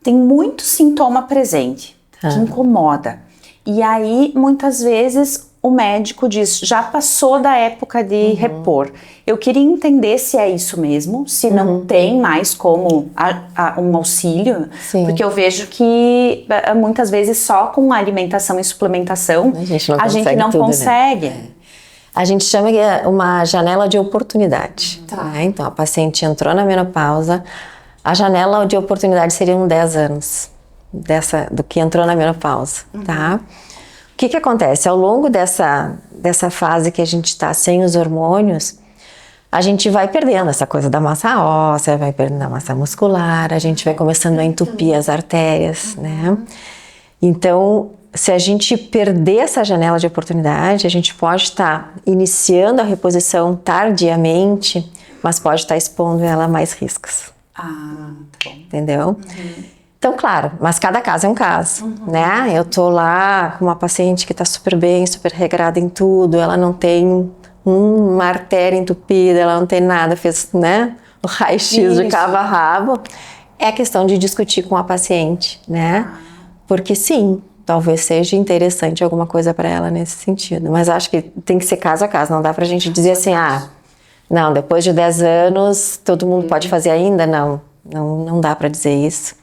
Speaker 3: Tem muito sintoma presente que incomoda. E aí, muitas vezes, o médico diz, já passou da época de repor. Eu queria entender se é isso mesmo, se não tem mais como um auxílio, porque eu vejo que muitas vezes só com alimentação e suplementação a gente não consegue.
Speaker 2: Né? A gente chama de uma janela de oportunidade. Né? Então, a paciente entrou na menopausa, a janela de oportunidade seriam 10 anos do que entrou na menopausa, tá? O que acontece? Ao longo dessa fase que a gente está sem os hormônios, a gente vai perdendo essa coisa da massa óssea, vai perdendo a massa muscular, a gente vai começando a entupir as artérias, né? Então, se a gente perder essa janela de oportunidade, a gente pode estar iniciando a reposição tardiamente, mas pode estar expondo ela a mais riscos.
Speaker 3: Tá bom.
Speaker 2: Entendeu? Então, claro, mas cada caso é um caso, né? Eu tô lá com uma paciente que tá super bem, super regrada em tudo, ela não tem uma artéria entupida, ela não tem nada, fez, né, o raio-x de cabo a rabo. É questão de discutir com a paciente, né? Porque sim, talvez seja interessante alguma coisa para ela nesse sentido, mas acho que tem que ser caso a caso, não dá pra gente dizer assim, Não, depois de 10 anos, todo mundo pode fazer ainda? Não dá para dizer isso.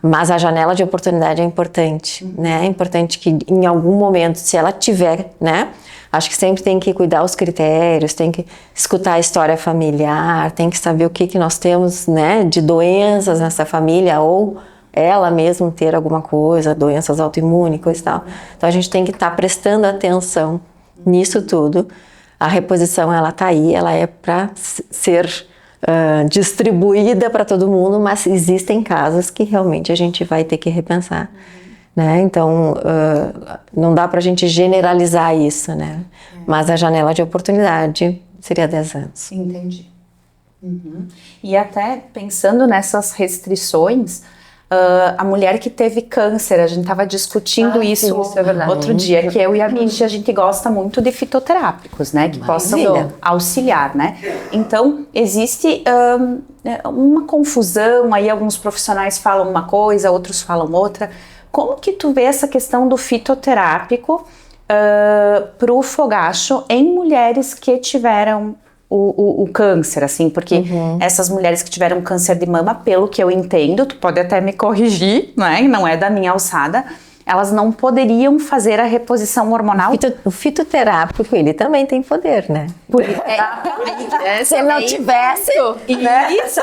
Speaker 2: Mas a janela de oportunidade é importante, né? É importante que em algum momento, se ela tiver, né? Acho que sempre tem que cuidar os critérios, tem que escutar a história familiar, tem que saber o que nós temos, né? De doenças nessa família ou ela mesma ter alguma coisa, doenças autoimunes, coisa e tal. Então a gente tem que estar prestando atenção nisso tudo. A reposição, ela tá aí, ela é para ser distribuída para todo mundo, mas existem casos que realmente a gente vai ter que repensar, né? Então, não dá para a gente generalizar isso, né? Mas a janela de oportunidade seria 10 anos.
Speaker 3: Entendi. E até pensando nessas restrições, a mulher que teve câncer, a gente estava discutindo isso
Speaker 4: é verdade.
Speaker 3: outro dia, que eu e a Mitch, a gente gosta muito de fitoterápicos, né, que possam auxiliar, né? Então, existe uma confusão, aí alguns profissionais falam uma coisa, outros falam outra. Como que tu vê essa questão do fitoterápico para o fogacho em mulheres que tiveram o câncer, assim, porque essas mulheres que tiveram câncer de mama, pelo que eu entendo, tu pode até me corrigir, né? Não é da minha alçada, elas não poderiam fazer a reposição hormonal.
Speaker 2: O fitoterápico, ele também tem poder, né? Se ele não tivesse, né?
Speaker 3: Isso.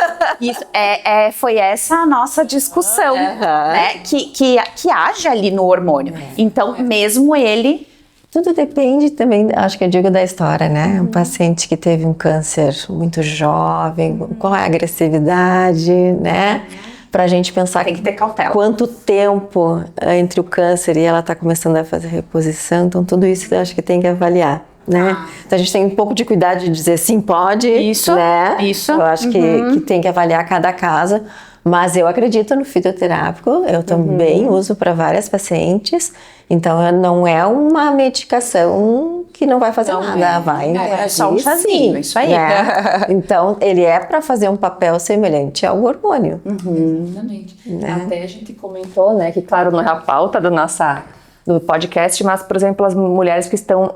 Speaker 3: Foi essa a nossa discussão, né? Que age ali no hormônio. Então, mesmo ele...
Speaker 2: Tudo depende também, acho que eu digo da história, né? Um paciente que teve um câncer muito jovem, qual é a agressividade, né? Pra gente pensar
Speaker 3: tem que ter cautela.
Speaker 2: Quanto tempo entre o câncer e ela tá começando a fazer reposição, então tudo isso eu acho que tem que avaliar, né? Então a gente tem um pouco de cuidado de dizer sim, pode,
Speaker 3: isso,
Speaker 2: né?
Speaker 3: Isso.
Speaker 2: Eu acho que tem que avaliar cada caso. Mas eu acredito no fitoterápico, eu também uso para várias pacientes, então não é uma medicação que não vai fazer nada, vai
Speaker 3: é só um chazinho, isso aí.
Speaker 2: Né? Então ele é para fazer um papel semelhante ao hormônio.
Speaker 4: Exatamente. Né? Até a gente comentou, né, que claro, não é a pauta do podcast, mas, por exemplo, as mulheres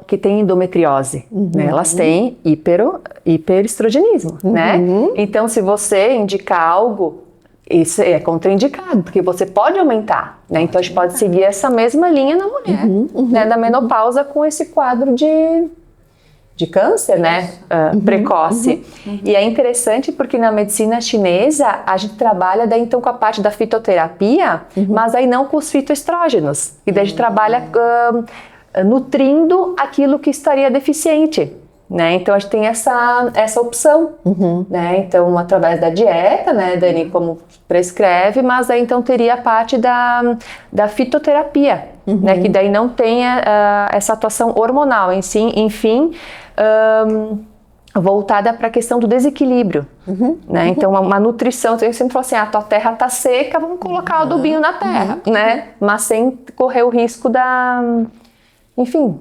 Speaker 4: que têm endometriose, né, elas têm hiperestrogenismo, né? Então, se você indicar algo, isso é contraindicado, porque você pode aumentar, né? Então a gente pode seguir essa mesma linha na mulher, né? Da menopausa com esse quadro de câncer, né? Precoce. E é interessante porque na medicina chinesa a gente trabalha daí então com a parte da fitoterapia, mas aí não com os fitoestrógenos. E daí a gente trabalha nutrindo aquilo que estaria deficiente. Né? Então a gente tem essa opção, né? Então através da dieta, né, Dani, como prescreve, mas aí então teria a parte da fitoterapia, né, que daí não tem essa atuação hormonal em si, enfim, voltada para a questão do desequilíbrio, né? Então uma nutrição, eu sempre falo assim, a tua terra tá seca, vamos colocar o adubinho na terra, né? Mas sem correr o risco enfim,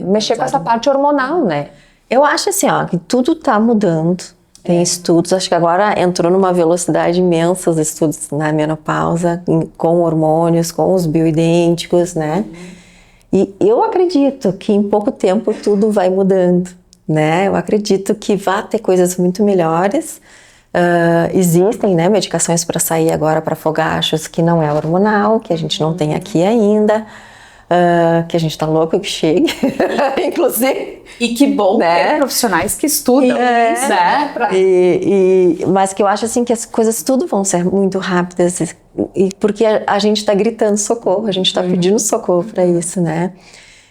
Speaker 4: mexer com essa parte hormonal, né?
Speaker 2: Eu acho assim, ó, que tudo tá mudando. Tem estudos, acho que agora entrou numa velocidade imensa os estudos na menopausa, com hormônios, com os bioidênticos, né? E eu acredito que em pouco tempo tudo vai mudando, né? Eu acredito que vai ter coisas muito melhores. Existem, né, medicações para sair agora para fogachos que não é hormonal, que a gente não tem aqui ainda. Que a gente tá louco que chegue, inclusive.
Speaker 3: E que bom, né? Ter profissionais que estudam isso, né?
Speaker 2: Mas que eu acho assim que as coisas tudo vão ser muito rápidas, porque a gente tá gritando socorro, a gente tá pedindo socorro para isso, né?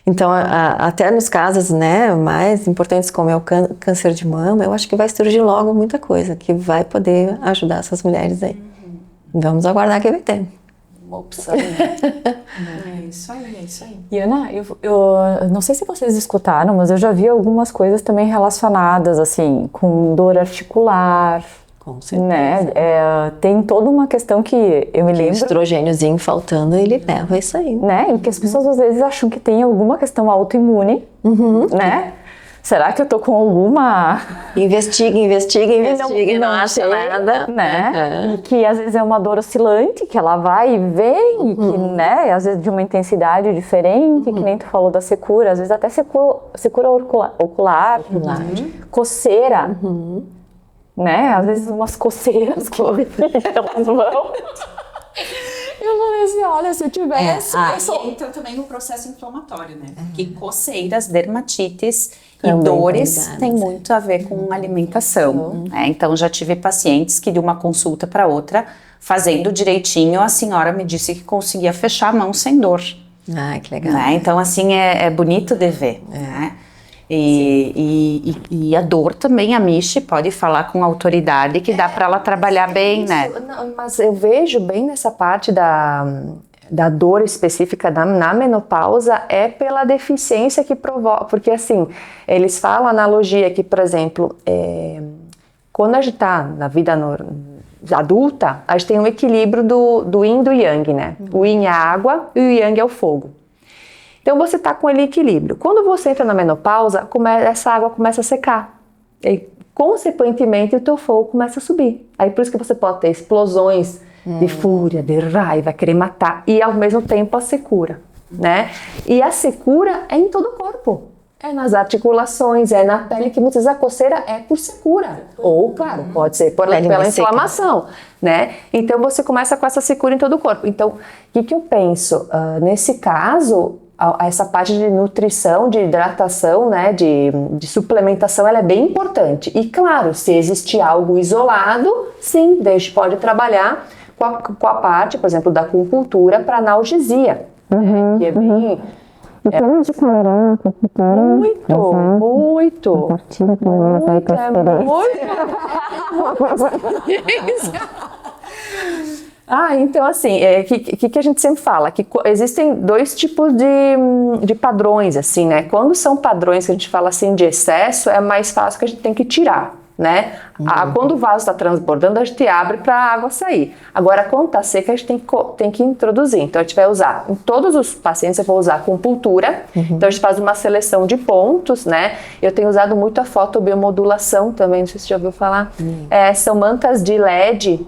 Speaker 2: Então, até nos casos, né, mais importantes como é o câncer de mama, eu acho que vai surgir logo muita coisa que vai poder ajudar essas mulheres aí. Vamos aguardar que vai ter.
Speaker 3: Uma opção, né? É isso aí.
Speaker 1: E Ana, eu não sei se vocês escutaram, mas eu já vi algumas coisas também relacionadas, assim, com dor articular.
Speaker 2: Com certeza.
Speaker 1: Né? Tem toda uma questão que eu me lembro...
Speaker 2: O estrogêniozinho faltando, ele leva isso aí.
Speaker 1: Né? E que as pessoas às vezes acham que tem alguma questão autoimune, né? Será que eu tô com alguma...
Speaker 2: Investiga e não acha nada.
Speaker 1: Né? E que às vezes é uma dor oscilante, que ela vai e vem, e que, né, às vezes de uma intensidade diferente, que nem tu falou da secura, às vezes até secura ocular, coceira, né? Às vezes umas coceiras que elas vão... Eu falei assim, olha, se eu tivesse...
Speaker 3: E entra também no processo inflamatório, né? Porque coceiras, dermatites e dores tem muito a ver com alimentação, né? Então, já tive pacientes que de uma consulta para outra, fazendo direitinho, a senhora me disse que conseguia fechar a mão sem dor.
Speaker 2: Ah, que legal.
Speaker 3: Né? Então, assim, é bonito de ver, né? E a dor também, a Michi pode falar com autoridade que dá para ela trabalhar bem, né?
Speaker 4: Não, mas eu vejo bem nessa parte da dor específica na menopausa é pela deficiência que provoca, porque assim, eles falam a analogia que, por exemplo, quando a gente está na vida adulta, a gente tem um equilíbrio do yin e do yang, né? O yin é a água e o yang é o fogo. Então você está com ele em equilíbrio. Quando você entra na menopausa, essa água começa a secar. E, consequentemente, o teu fogo começa a subir. Aí por isso que você pode ter explosões de fúria, de raiva, querer matar. E ao mesmo tempo a secura, né? E a secura é em todo o corpo. É nas articulações, é na pele, que muitas vezes a coceira é por secura. Ou, claro, pode ser pela inflamação, né? Então você começa com essa secura em todo o corpo. Então, o que eu penso? Nesse caso, essa parte de nutrição, de hidratação, né, de suplementação, ela é bem importante. E claro, se existir algo isolado, sim, a gente pode trabalhar com a parte, por exemplo, da acupuntura para analgesia, que é bem... Muito. Então assim, que a gente sempre fala? Que existem dois tipos de padrões, assim, né? Quando são padrões que a gente fala assim de excesso, é mais fácil que a gente tem que tirar, né? Quando o vaso está transbordando, a gente abre para a água sair. Agora, quando está seca, a gente tem que introduzir. Então, a gente vai usar, em todos os pacientes, eu vou usar acupuntura. Então, a gente faz uma seleção de pontos, né? Eu tenho usado muito a fotobiomodulação também, não sei se você já ouviu falar. São mantas de LED,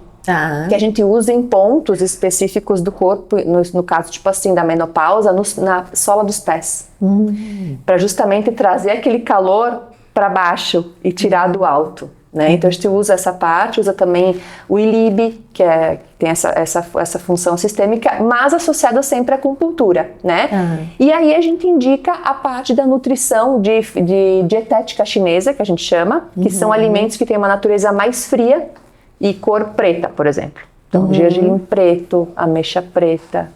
Speaker 4: que a gente usa em pontos específicos do corpo, no caso, tipo assim, da menopausa, na sola dos pés. Para justamente trazer aquele calor para baixo e tirar do alto, né? Então a gente usa essa parte, usa também o ILIB, que tem essa função sistêmica, mas associada sempre à acupuntura, né? E aí a gente indica a parte da nutrição de dietética chinesa, que a gente chama, que são alimentos que têm uma natureza mais fria e cor preta, por exemplo. Então, gergelim preto, ameixa preta,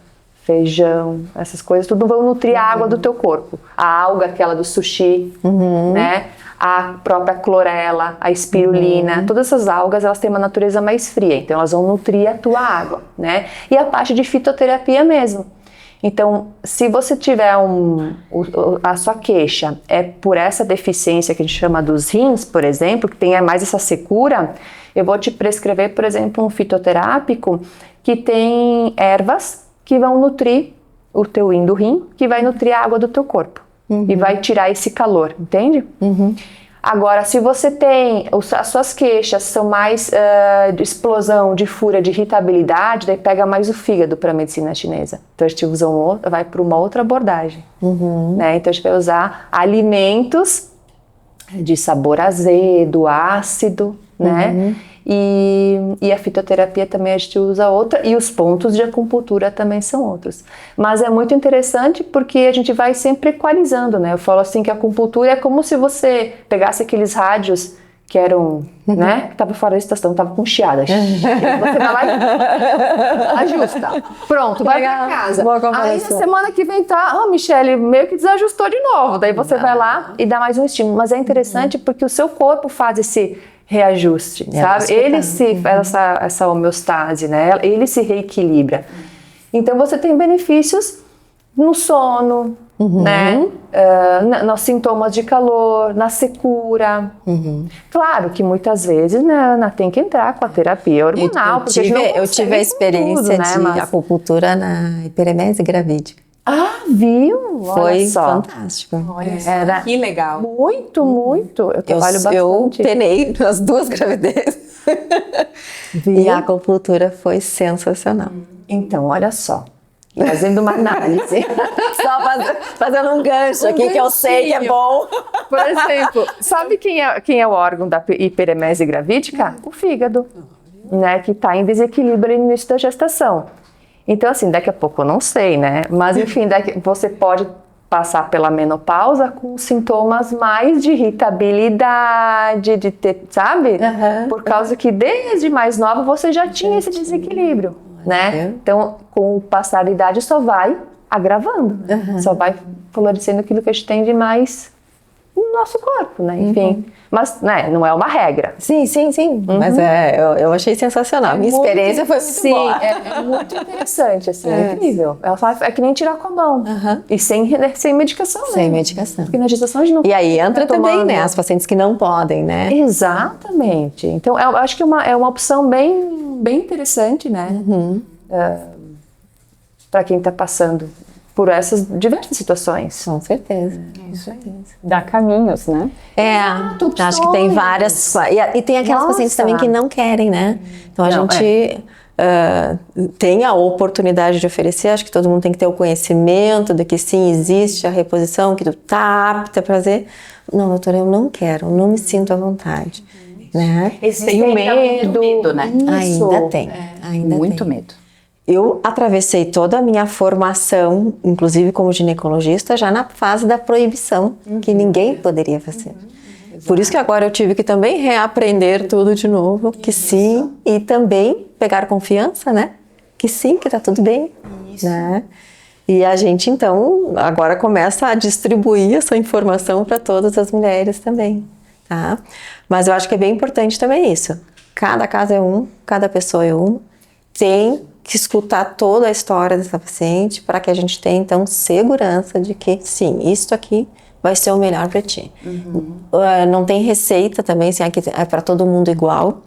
Speaker 4: feijão, essas coisas, tudo vão nutrir a água do teu corpo. A alga, aquela do sushi, né? A própria clorela, a espirulina, todas essas algas, elas têm uma natureza mais fria, então elas vão nutrir a tua água, né? E a parte de fitoterapia mesmo. Então, se você tiver a sua queixa é por essa deficiência que a gente chama dos rins, por exemplo, que tem mais essa secura, eu vou te prescrever, por exemplo, um fitoterápico que tem ervas que vão nutrir o teu yin do rim, que vai nutrir a água do teu corpo e vai tirar esse calor, entende? Agora, se você tem, as suas queixas são mais de explosão, de fúria, de irritabilidade, daí pega mais o fígado para a medicina chinesa. Então a gente usa vai para uma outra abordagem, né? Então a gente vai usar alimentos de sabor azedo, ácido, né? E a fitoterapia também a gente usa outra, e os pontos de acupuntura também são outros. Mas é muito interessante porque a gente vai sempre equalizando, né? Eu falo assim que a acupuntura é como se você pegasse aqueles rádios que eram, né? Que tava fora da estação, tava com chiadas. Você vai lá e ajusta. Pronto, vai pra casa. Aí na semana que vem Michele, meio que desajustou de novo. Daí você vai lá e dá mais um estímulo. Mas é interessante porque o seu corpo faz esse reajuste, sabe? Ele se faz essa homeostase, né? Ele se reequilibra. Então você tem benefícios no sono, né? Nos sintomas de calor, na secura. Claro que muitas vezes, né, tem que entrar com a terapia hormonal.
Speaker 2: Eu tive a experiência de acupuntura na hiperemese gravídica.
Speaker 4: Ah, viu? Olha
Speaker 2: Foi
Speaker 4: só.
Speaker 2: fantástico.
Speaker 3: Olha só,
Speaker 4: Era
Speaker 3: que legal.
Speaker 4: Muito, muito. Eu trabalho
Speaker 2: Eu
Speaker 4: bastante.
Speaker 2: penei nas 2 gravidezes. E a acupuntura foi sensacional.
Speaker 4: Então, olha só. Fazendo uma análise.
Speaker 2: Só fazendo um gancho aqui que eu sei que é bom.
Speaker 4: Por exemplo, sabe quem é o órgão da hiperemese gravídica? O fígado, né? Que está em desequilíbrio no início da gestação. Então, assim, daqui a pouco eu não sei, né? Mas, enfim, você pode passar pela menopausa com sintomas mais de irritabilidade, de ter, sabe? Por causa que desde mais nova você já tinha esse desequilíbrio, né? Então, com o passar da idade só vai agravando, só vai florescendo aquilo que a gente tem de mais no nosso corpo, né? Enfim, mas né, não é uma regra.
Speaker 2: Sim. Mas eu achei sensacional. Minha experiência foi muito boa.
Speaker 4: É muito interessante, assim, é incrível. Ela fala, é que nem tirar com a mão. E sem medicação, né?
Speaker 2: Sem medicação.
Speaker 4: Porque na gestação a gente não
Speaker 2: E aí entra
Speaker 4: tá
Speaker 2: também,
Speaker 4: tomando.
Speaker 2: né? As pacientes que não podem, né?
Speaker 4: Exatamente. Então, eu acho que é uma opção bem interessante, né? Para quem está passando por essas diversas situações.
Speaker 2: Com certeza.
Speaker 1: Dá caminhos, né?
Speaker 2: Acho que tem várias. E tem aquelas
Speaker 4: Nossa.
Speaker 2: pacientes também que não querem, né? Então a
Speaker 4: Não,
Speaker 2: gente tem a oportunidade de oferecer, acho que todo mundo tem que ter o conhecimento de que sim, existe a reposição, que tu tá apta para fazer. Não, doutora, eu não quero, eu não me sinto à vontade. Né?
Speaker 3: Existe
Speaker 4: Tem o
Speaker 3: ainda muito medo, né?
Speaker 2: Ainda tem. Ainda
Speaker 3: Muito
Speaker 2: tem.
Speaker 3: medo.
Speaker 2: Eu atravessei toda a minha formação, inclusive como ginecologista, já na fase da proibição, que ninguém poderia fazer. Por isso que agora eu tive que também reaprender tudo de novo, que sim, e também pegar confiança, né? Que sim, que tá tudo bem, né? E a gente, então, agora começa a distribuir essa informação para todas as mulheres também, tá? Mas eu acho que é bem importante também isso. Cada caso é um, cada pessoa é uma. Tem que escutar toda a história dessa paciente para que a gente tenha, então, segurança de que, sim, isso aqui vai ser o melhor para ti. Não tem receita também, assim, aqui é para todo mundo igual.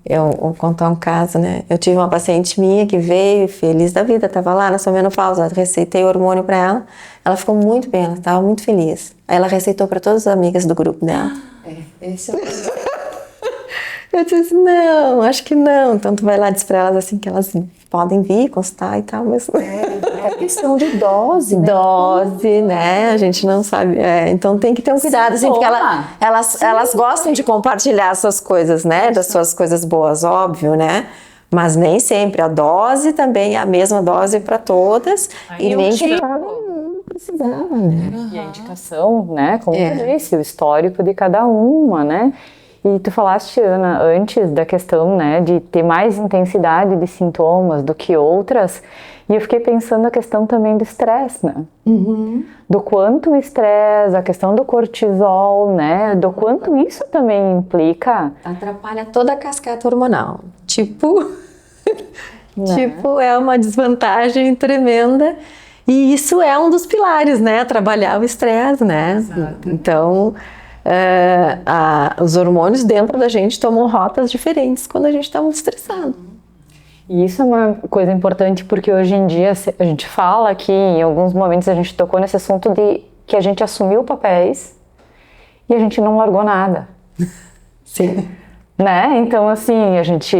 Speaker 2: Eu vou contar um caso, né? Eu tive uma paciente minha que veio, feliz da vida, estava lá na sua menopausa, eu receitei hormônio para ela, ela ficou muito bem, ela estava muito feliz. Aí ela receitou para todas as amigas do grupo dela.
Speaker 4: Esse é o...
Speaker 2: Eu disse, não, acho que não. Então tu vai lá e diz pra elas assim que elas podem vir, consultar e tal, mas...
Speaker 4: É questão de dose, né?
Speaker 2: Dose, né? A gente não sabe. Então tem que ter um cuidado, assim, porque elas gostam de compartilhar as suas coisas, né? Das suas coisas boas, óbvio, né? Mas nem sempre. A dose também é a mesma dose para todas. E nem que não precisava, né?
Speaker 1: E a indicação, né? Como tu disse, o histórico de cada uma, né? E tu falaste, Ana, antes da questão, né, de ter mais intensidade de sintomas do que outras, e eu fiquei pensando a questão também do estresse, né? Do quanto o estresse, a questão do cortisol, né? Do quanto isso também implica.
Speaker 2: Atrapalha toda a cascata hormonal. Tipo, é uma desvantagem tremenda. E isso é um dos pilares, né? Trabalhar o estresse, né? Exato. Então... os hormônios dentro da gente tomam rotas diferentes quando a gente está muito estressado.
Speaker 1: E isso é uma coisa importante porque hoje em dia a gente fala que em alguns momentos a gente tocou nesse assunto de que a gente assumiu papéis e a gente não largou nada.
Speaker 2: Sim.
Speaker 1: Né? Então, assim, a gente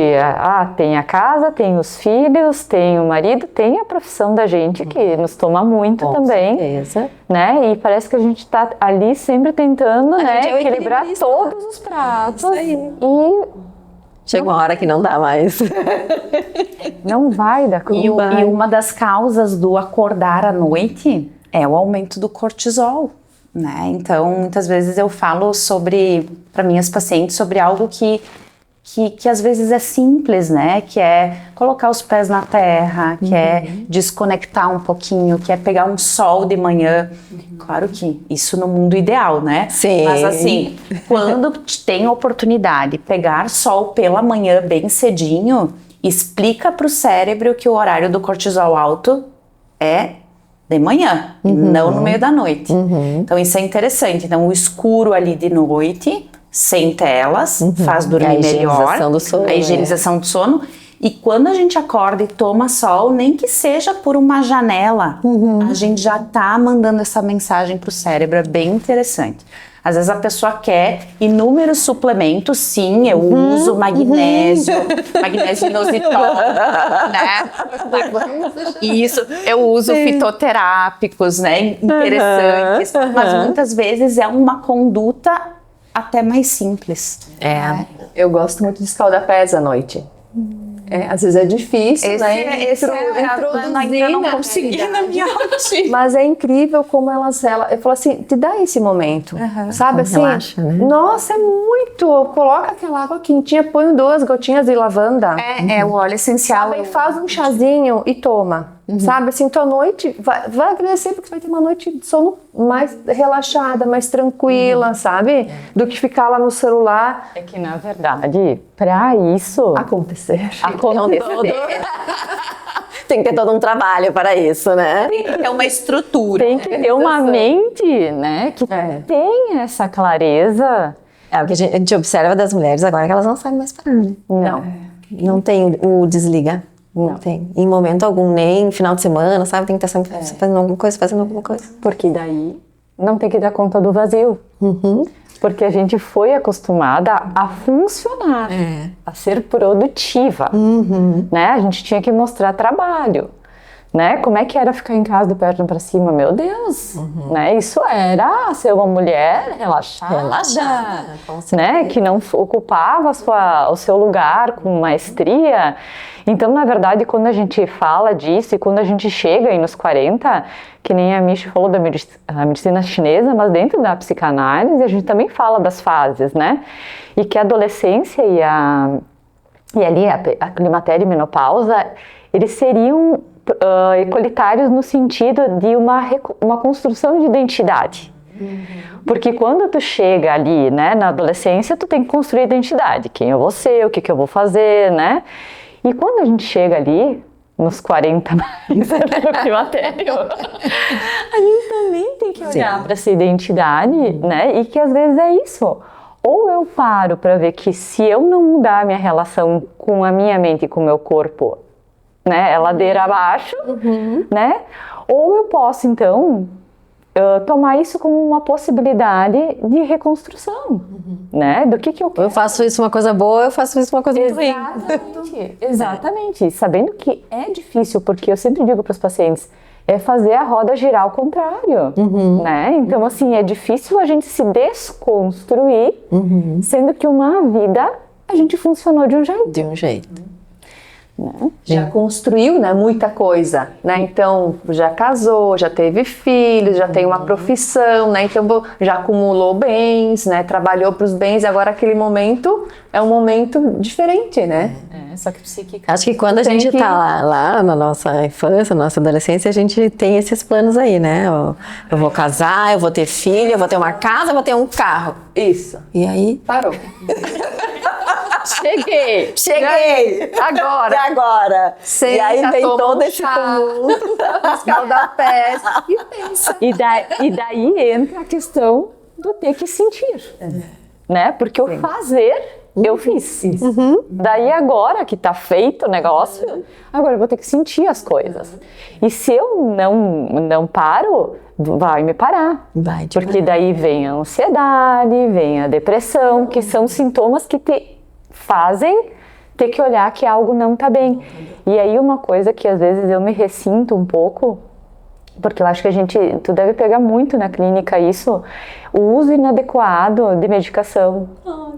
Speaker 1: tem a casa, tem os filhos, tem o marido, tem a profissão da gente que nos toma muito
Speaker 2: Com
Speaker 1: também.
Speaker 2: certeza.
Speaker 1: Né? E parece que a gente está ali sempre tentando, né,
Speaker 2: gente é o
Speaker 1: equilibrar
Speaker 2: equilibrista.
Speaker 1: todos os pratos. E
Speaker 2: Chega uma hora que não dá mais.
Speaker 1: não vai dar conta.
Speaker 3: E uma das causas do acordar à noite é o aumento do cortisol, né? Então, muitas vezes eu falo para minhas pacientes, sobre algo que às vezes é simples, né? Que é colocar os pés na terra, que é desconectar um pouquinho, que é pegar um sol de manhã. Claro que isso no mundo ideal, né?
Speaker 2: Sim.
Speaker 3: Mas assim, quando tem a oportunidade de pegar sol pela manhã bem cedinho, explica para o cérebro que o horário do cortisol alto é de manhã, e não no meio da noite. Então isso é interessante. Então o escuro ali de noite, sem telas, faz dormir melhor.
Speaker 2: Do sono,
Speaker 3: a higienização do sono. E quando a gente acorda e toma sol, nem que seja por uma janela, a gente já tá mandando essa mensagem pro cérebro, é bem interessante. Às vezes a pessoa quer inúmeros suplementos, sim, eu uso magnésio, magnésio inositol, né? Isso, eu uso fitoterápicos, né, interessantes, mas muitas vezes é uma conduta até mais simples.
Speaker 4: Eu gosto muito de escaldapés à noite. Às vezes é difícil, né?
Speaker 3: Ainda não consegui na minha rotina.
Speaker 4: Mas é incrível como eu falo assim, te dá esse momento, sabe assim?
Speaker 2: Relaxa, né?
Speaker 4: Nossa, é muito. Coloca aquela água quentinha, põe 2 gotinhas de lavanda.
Speaker 3: É o óleo essencial.
Speaker 4: Sabe, faz um chazinho e toma. Sabe, assim, tua noite vai agradecer porque tu vai ter uma noite de sono mais relaxada, mais tranquila, sabe? Do que ficar lá no celular.
Speaker 1: É que, na verdade, para isso
Speaker 4: Acontecer.
Speaker 2: Tem que ter todo um trabalho para isso, né?
Speaker 3: É uma estrutura.
Speaker 1: tem que ter uma mente, né, que tem essa clareza.
Speaker 2: É o que a gente observa das mulheres agora, que elas não sabem mais parar, né? Não tem o desliga. Não tem. Em momento algum, nem final de semana, sabe? Tem que estar sempre fazendo alguma coisa.
Speaker 1: Porque daí não tem que dar conta do vazio. Porque a gente foi acostumada a funcionar, a ser produtiva, né? A gente tinha que mostrar trabalho, né? Como é que era ficar em casa de perna para cima? Meu Deus, né? Isso era ser uma mulher relaxada, né? Que não ocupava o seu lugar com maestria. Então, na verdade, quando a gente fala disso e quando a gente chega aí nos 40, que nem a Michi falou da medicina chinesa, mas dentro da psicanálise a gente também fala das fases, né? E que a adolescência e ali a climatério e menopausa, eles seriam equalitários no sentido de uma construção de identidade. Porque quando tu chega ali, né, na adolescência, tu tem que construir identidade. Quem eu vou ser, o que eu vou fazer, né? E quando a gente chega ali, nos 40 mais, no climatério, a gente também tem que olhar para essa identidade, né? E que às vezes é isso. Ou eu paro para ver que se eu não mudar a minha relação com a minha mente e com o meu corpo, né, é ladeira abaixo, né? Ou eu posso, então, tomar isso como uma possibilidade de reconstrução, né? Do que eu quero.
Speaker 2: Eu faço isso uma coisa boa, eu faço isso uma coisa muito ruim.
Speaker 1: Exatamente. Sabendo que é difícil, porque eu sempre digo para os pacientes, é fazer a roda girar ao contrário, né? Então, assim, é difícil a gente se desconstruir, sendo que uma vida a gente funcionou de um jeito.
Speaker 2: De um jeito.
Speaker 4: Já construiu, né, muita coisa, né? Então, já casou, já teve filhos, já tem uma profissão, né? Então, já acumulou bens, né? Trabalhou para os bens, e agora aquele momento é um momento diferente, né?
Speaker 1: Só que psíquica.
Speaker 2: Acho que quando a gente tá lá na nossa infância, na nossa adolescência, a gente tem esses planos aí, né? Eu vou casar, eu vou ter filho, eu vou ter uma casa, eu vou ter um carro.
Speaker 4: Isso.
Speaker 2: E aí?
Speaker 4: Parou.
Speaker 2: Cheguei!
Speaker 4: Agora.
Speaker 2: E agora?
Speaker 4: Senta,
Speaker 2: e aí vem
Speaker 4: toma
Speaker 2: todo
Speaker 4: um
Speaker 2: esse
Speaker 4: chá.
Speaker 2: tumulto.
Speaker 4: Escaldapés. E pensa.
Speaker 1: E daí entra a questão do ter que sentir, né? Porque o fazer, eu fiz. Daí agora que tá feito o negócio, agora eu vou ter que sentir as coisas. E se eu não paro, vai me parar. Porque daí vem a ansiedade, vem a depressão, que são sintomas que te fazem ter que olhar que algo não tá bem. E aí uma coisa que às vezes eu me ressinto um pouco, porque eu acho que tu deve pegar muito na clínica isso, o uso inadequado de medicação.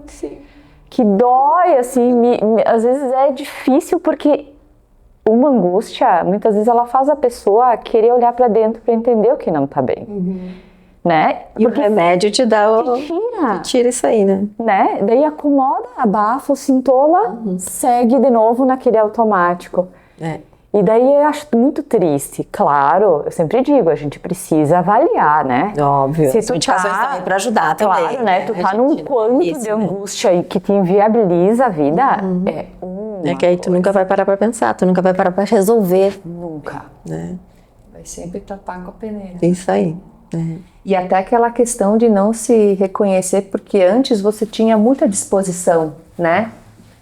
Speaker 3: Sim.
Speaker 1: Que dói, assim, às vezes é difícil porque uma angústia, muitas vezes ela faz a pessoa querer olhar para dentro para entender o que não tá bem, né?
Speaker 2: E porque o remédio te dá tira isso aí, né?
Speaker 1: Daí acomoda, abafa o sintoma, segue de novo naquele automático. E daí eu acho muito triste. Claro, eu sempre digo, a gente precisa avaliar, né?
Speaker 2: Óbvio.
Speaker 1: Se tu
Speaker 2: medicações também para ajudar também.
Speaker 1: Claro, né? Tu tá num quanto de angústia aí que te inviabiliza a vida,
Speaker 2: É que aí tu nunca vai parar para pensar, tu nunca vai parar para resolver.
Speaker 1: Nunca.
Speaker 2: Né?
Speaker 4: Vai sempre tapar com a peneira.
Speaker 2: Isso aí.
Speaker 4: E até aquela questão de não se reconhecer, porque antes você tinha muita disposição, né?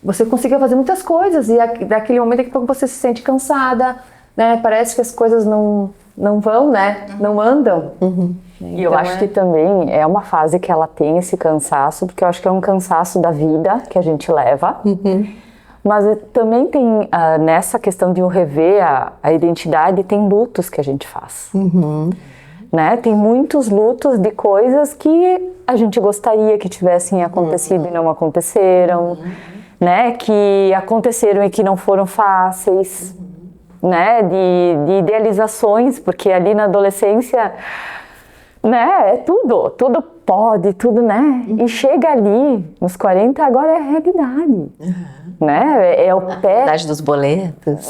Speaker 4: você consiga fazer muitas coisas e daquele momento que você se sente cansada, né? Parece que as coisas não vão, né? Não andam.
Speaker 1: E eu acho que também é uma fase que ela tem esse cansaço, porque eu acho que é um cansaço da vida que a gente leva. Mas também tem, nessa questão de eu rever a identidade, tem lutos que a gente faz. Né? Tem muitos lutos de coisas que a gente gostaria que tivessem acontecido e não aconteceram, né? Que aconteceram e que não foram fáceis, né? De idealizações, porque ali na adolescência, né? É tudo pode, tudo, né? E chega ali, nos 40, agora é a realidade, né? É o pé...
Speaker 2: Idade dos boletos.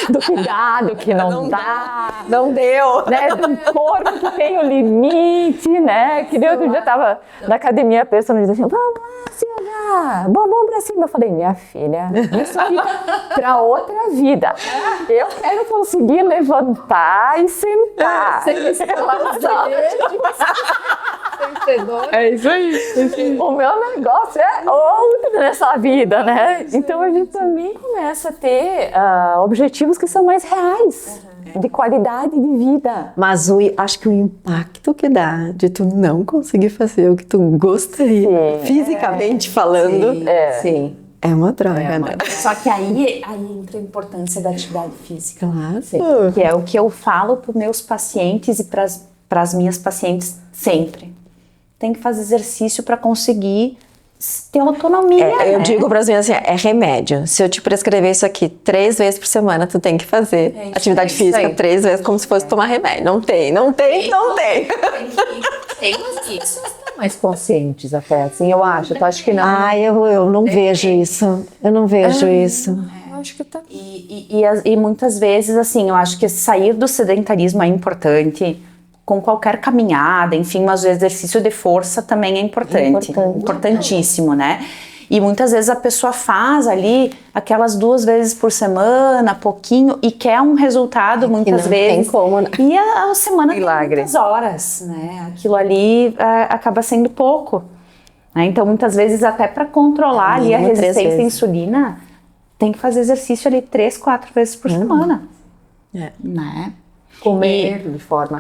Speaker 1: Do que dá, do que não dá.
Speaker 2: Não deu.
Speaker 1: Né? Do corpo que tem o limite, né? Que nem outro dia tava na academia, a pessoa me dizia assim, vamos lá, Silvia, bombom pra cima. Eu falei, minha filha, isso aí pra outra vida. Eu quero conseguir levantar e sentar. É isso aí. O meu negócio é outro nessa vida, né? Então a gente também começa a ter objetivos que são mais reais, de qualidade de vida.
Speaker 2: Mas acho que o impacto que dá de tu não conseguir fazer o que tu gostaria, fisicamente falando,
Speaker 4: Sim.
Speaker 2: é uma droga, né?
Speaker 3: Só que aí entra a importância da atividade física.
Speaker 2: Claro.
Speaker 3: Que é o que eu falo para os meus pacientes e para as minhas pacientes sempre. Tem que fazer exercício para conseguir ter autonomia.
Speaker 2: Eu digo para as minhas assim, é remédio. Se eu te prescrever isso aqui 3 vezes por semana, tu tem que fazer atividade física 3 vezes como se fosse tomar remédio. Não tem.
Speaker 3: Tem isso.
Speaker 4: Mais conscientes até, assim, eu acho. Tu acha que não?
Speaker 2: Eu não vejo isso. Eu não vejo isso.
Speaker 3: Acho que tá. E muitas vezes, assim, eu acho que sair do sedentarismo é importante. Com qualquer caminhada, enfim, mas o exercício de força também é importante. Importantíssimo, né? E muitas vezes a pessoa faz ali aquelas 2 vezes por semana, pouquinho, e quer um resultado muitas vezes.
Speaker 2: Tem como, né?
Speaker 3: E a semana
Speaker 4: Milagre.
Speaker 3: tem muitas horas, né? Aquilo ali acaba sendo pouco. Né? Então, muitas vezes, até para controlar ali a resistência à insulina, tem que fazer exercício ali 3, 4 vezes por semana. Né?
Speaker 4: Comer de forma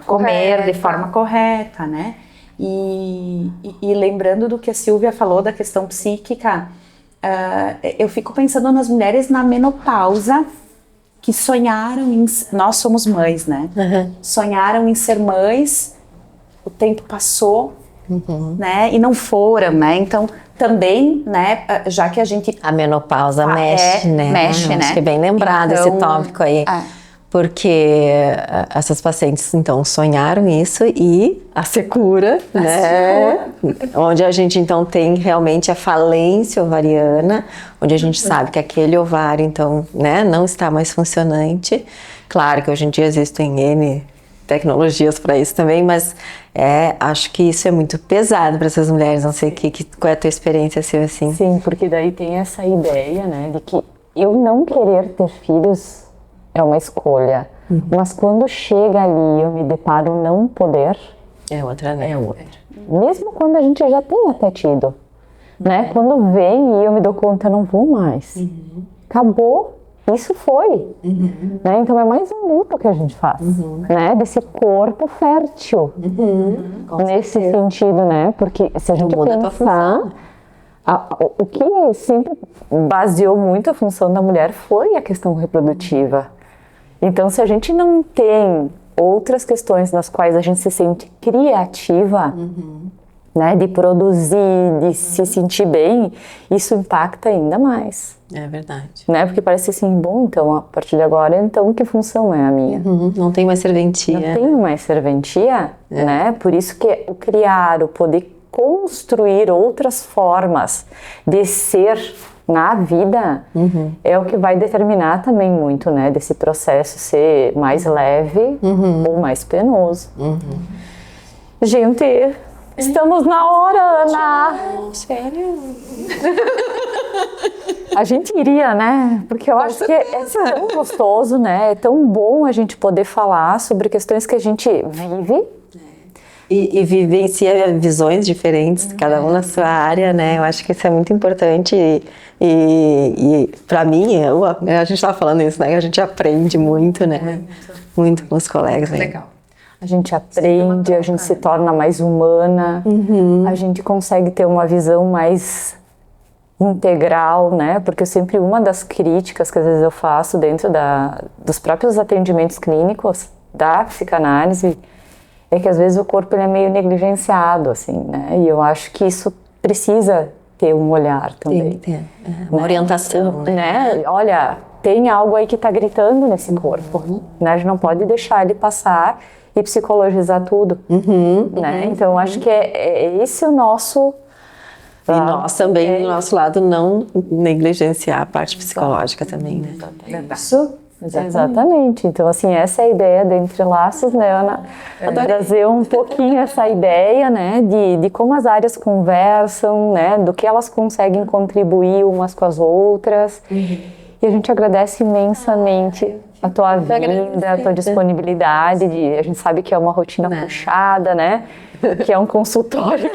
Speaker 3: correta, né? E lembrando do que a Silvia falou da questão psíquica, eu fico pensando nas mulheres na menopausa que sonharam nós somos mães, né? Sonharam em ser mães, o tempo passou, né? E não foram, né? Então, também, né? Já que a gente...
Speaker 2: A menopausa mexe, né?
Speaker 3: Mexe, né?
Speaker 2: Acho que é bem lembrado esse tópico aí. Porque essas pacientes, então, sonharam isso e a secura, né? Onde a gente, então, tem realmente a falência ovariana, onde a gente sabe que aquele ovário, então, né, não está mais funcionante. Claro que hoje em dia existem N tecnologias para isso também, mas acho que isso é muito pesado para essas mulheres. Não sei qual é a tua experiência, Silvia, assim.
Speaker 1: Sim, porque daí tem essa ideia, né, de que eu não querer ter filhos é uma escolha, mas quando chega ali eu me deparo não poder,
Speaker 2: é outra, né? É outra.
Speaker 1: Mesmo quando a gente já tem até tido, né? Quando vem e eu me dou conta, não vou mais, acabou, isso foi, né? Então é mais um luto que a gente faz, né? Desse corpo fértil, nesse sentido, né? Porque se a gente pensar, o que sempre baseou muito a função da mulher foi a questão reprodutiva. Então, se a gente não tem outras questões nas quais a gente se sente criativa, né, de produzir, de se sentir bem, isso impacta ainda mais.
Speaker 2: É verdade.
Speaker 1: Né? Porque parece assim, bom, então, a partir de agora, então, que função é a minha?
Speaker 2: Não tem mais serventia.
Speaker 1: Não tem mais serventia, né? Por isso que o criar, o poder construir outras formas de ser na vida é o que vai determinar também muito, né, desse processo ser mais leve ou mais penoso. Gente, estamos na hora, Ana!
Speaker 2: Sério?
Speaker 1: A gente iria, né? Porque eu acho que é tão gostoso, né? É tão bom a gente poder falar sobre questões que a gente vive,
Speaker 2: E vivencia visões diferentes, cada um na sua área, né? Eu acho que isso é muito importante e para mim, a gente estava falando isso, né? A gente aprende muito, né? Muito com os colegas.
Speaker 4: Legal.
Speaker 1: A gente aprende, a gente se torna mais humana, a gente consegue ter uma visão mais integral, né? Porque sempre uma das críticas que às vezes eu faço dentro dos próprios atendimentos clínicos da psicanálise é que às vezes o corpo ele é meio negligenciado, assim, né? E eu acho que isso precisa ter um olhar também.
Speaker 2: Tem que ter uma orientação,
Speaker 1: né? Olha, tem algo aí que está gritando nesse corpo, né? A gente não pode deixar ele passar e psicologizar tudo, né? Então, eu acho que é esse o nosso...
Speaker 2: E nós também, do nosso lado, não negligenciar a parte psicológica também, né?
Speaker 1: Isso. Exatamente. Então, assim, essa é a ideia do Entre Laços, né, Ana? Trazer um pouquinho essa ideia, né, de como as áreas conversam, né, do que elas conseguem contribuir umas com as outras. E a gente agradece imensamente a tua vinda, a tua disponibilidade. A gente sabe que é uma rotina puxada, né? Que é um consultório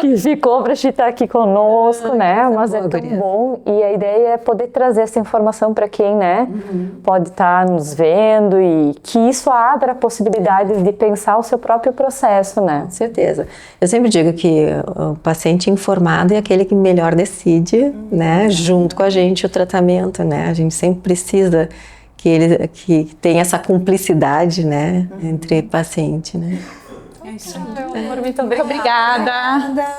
Speaker 1: que ficou para estar aqui conosco, né? Mas é tão bom e a ideia é poder trazer essa informação para quem, né, pode estar nos vendo e que isso abra possibilidades de pensar o seu próprio processo, né?
Speaker 2: Com certeza. Eu sempre digo que o paciente informado é aquele que melhor decide, né, junto com a gente o tratamento, né? A gente sempre precisa que tenha essa cumplicidade, né, entre paciente, né?
Speaker 3: É isso. Muito obrigada.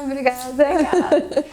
Speaker 2: Obrigada.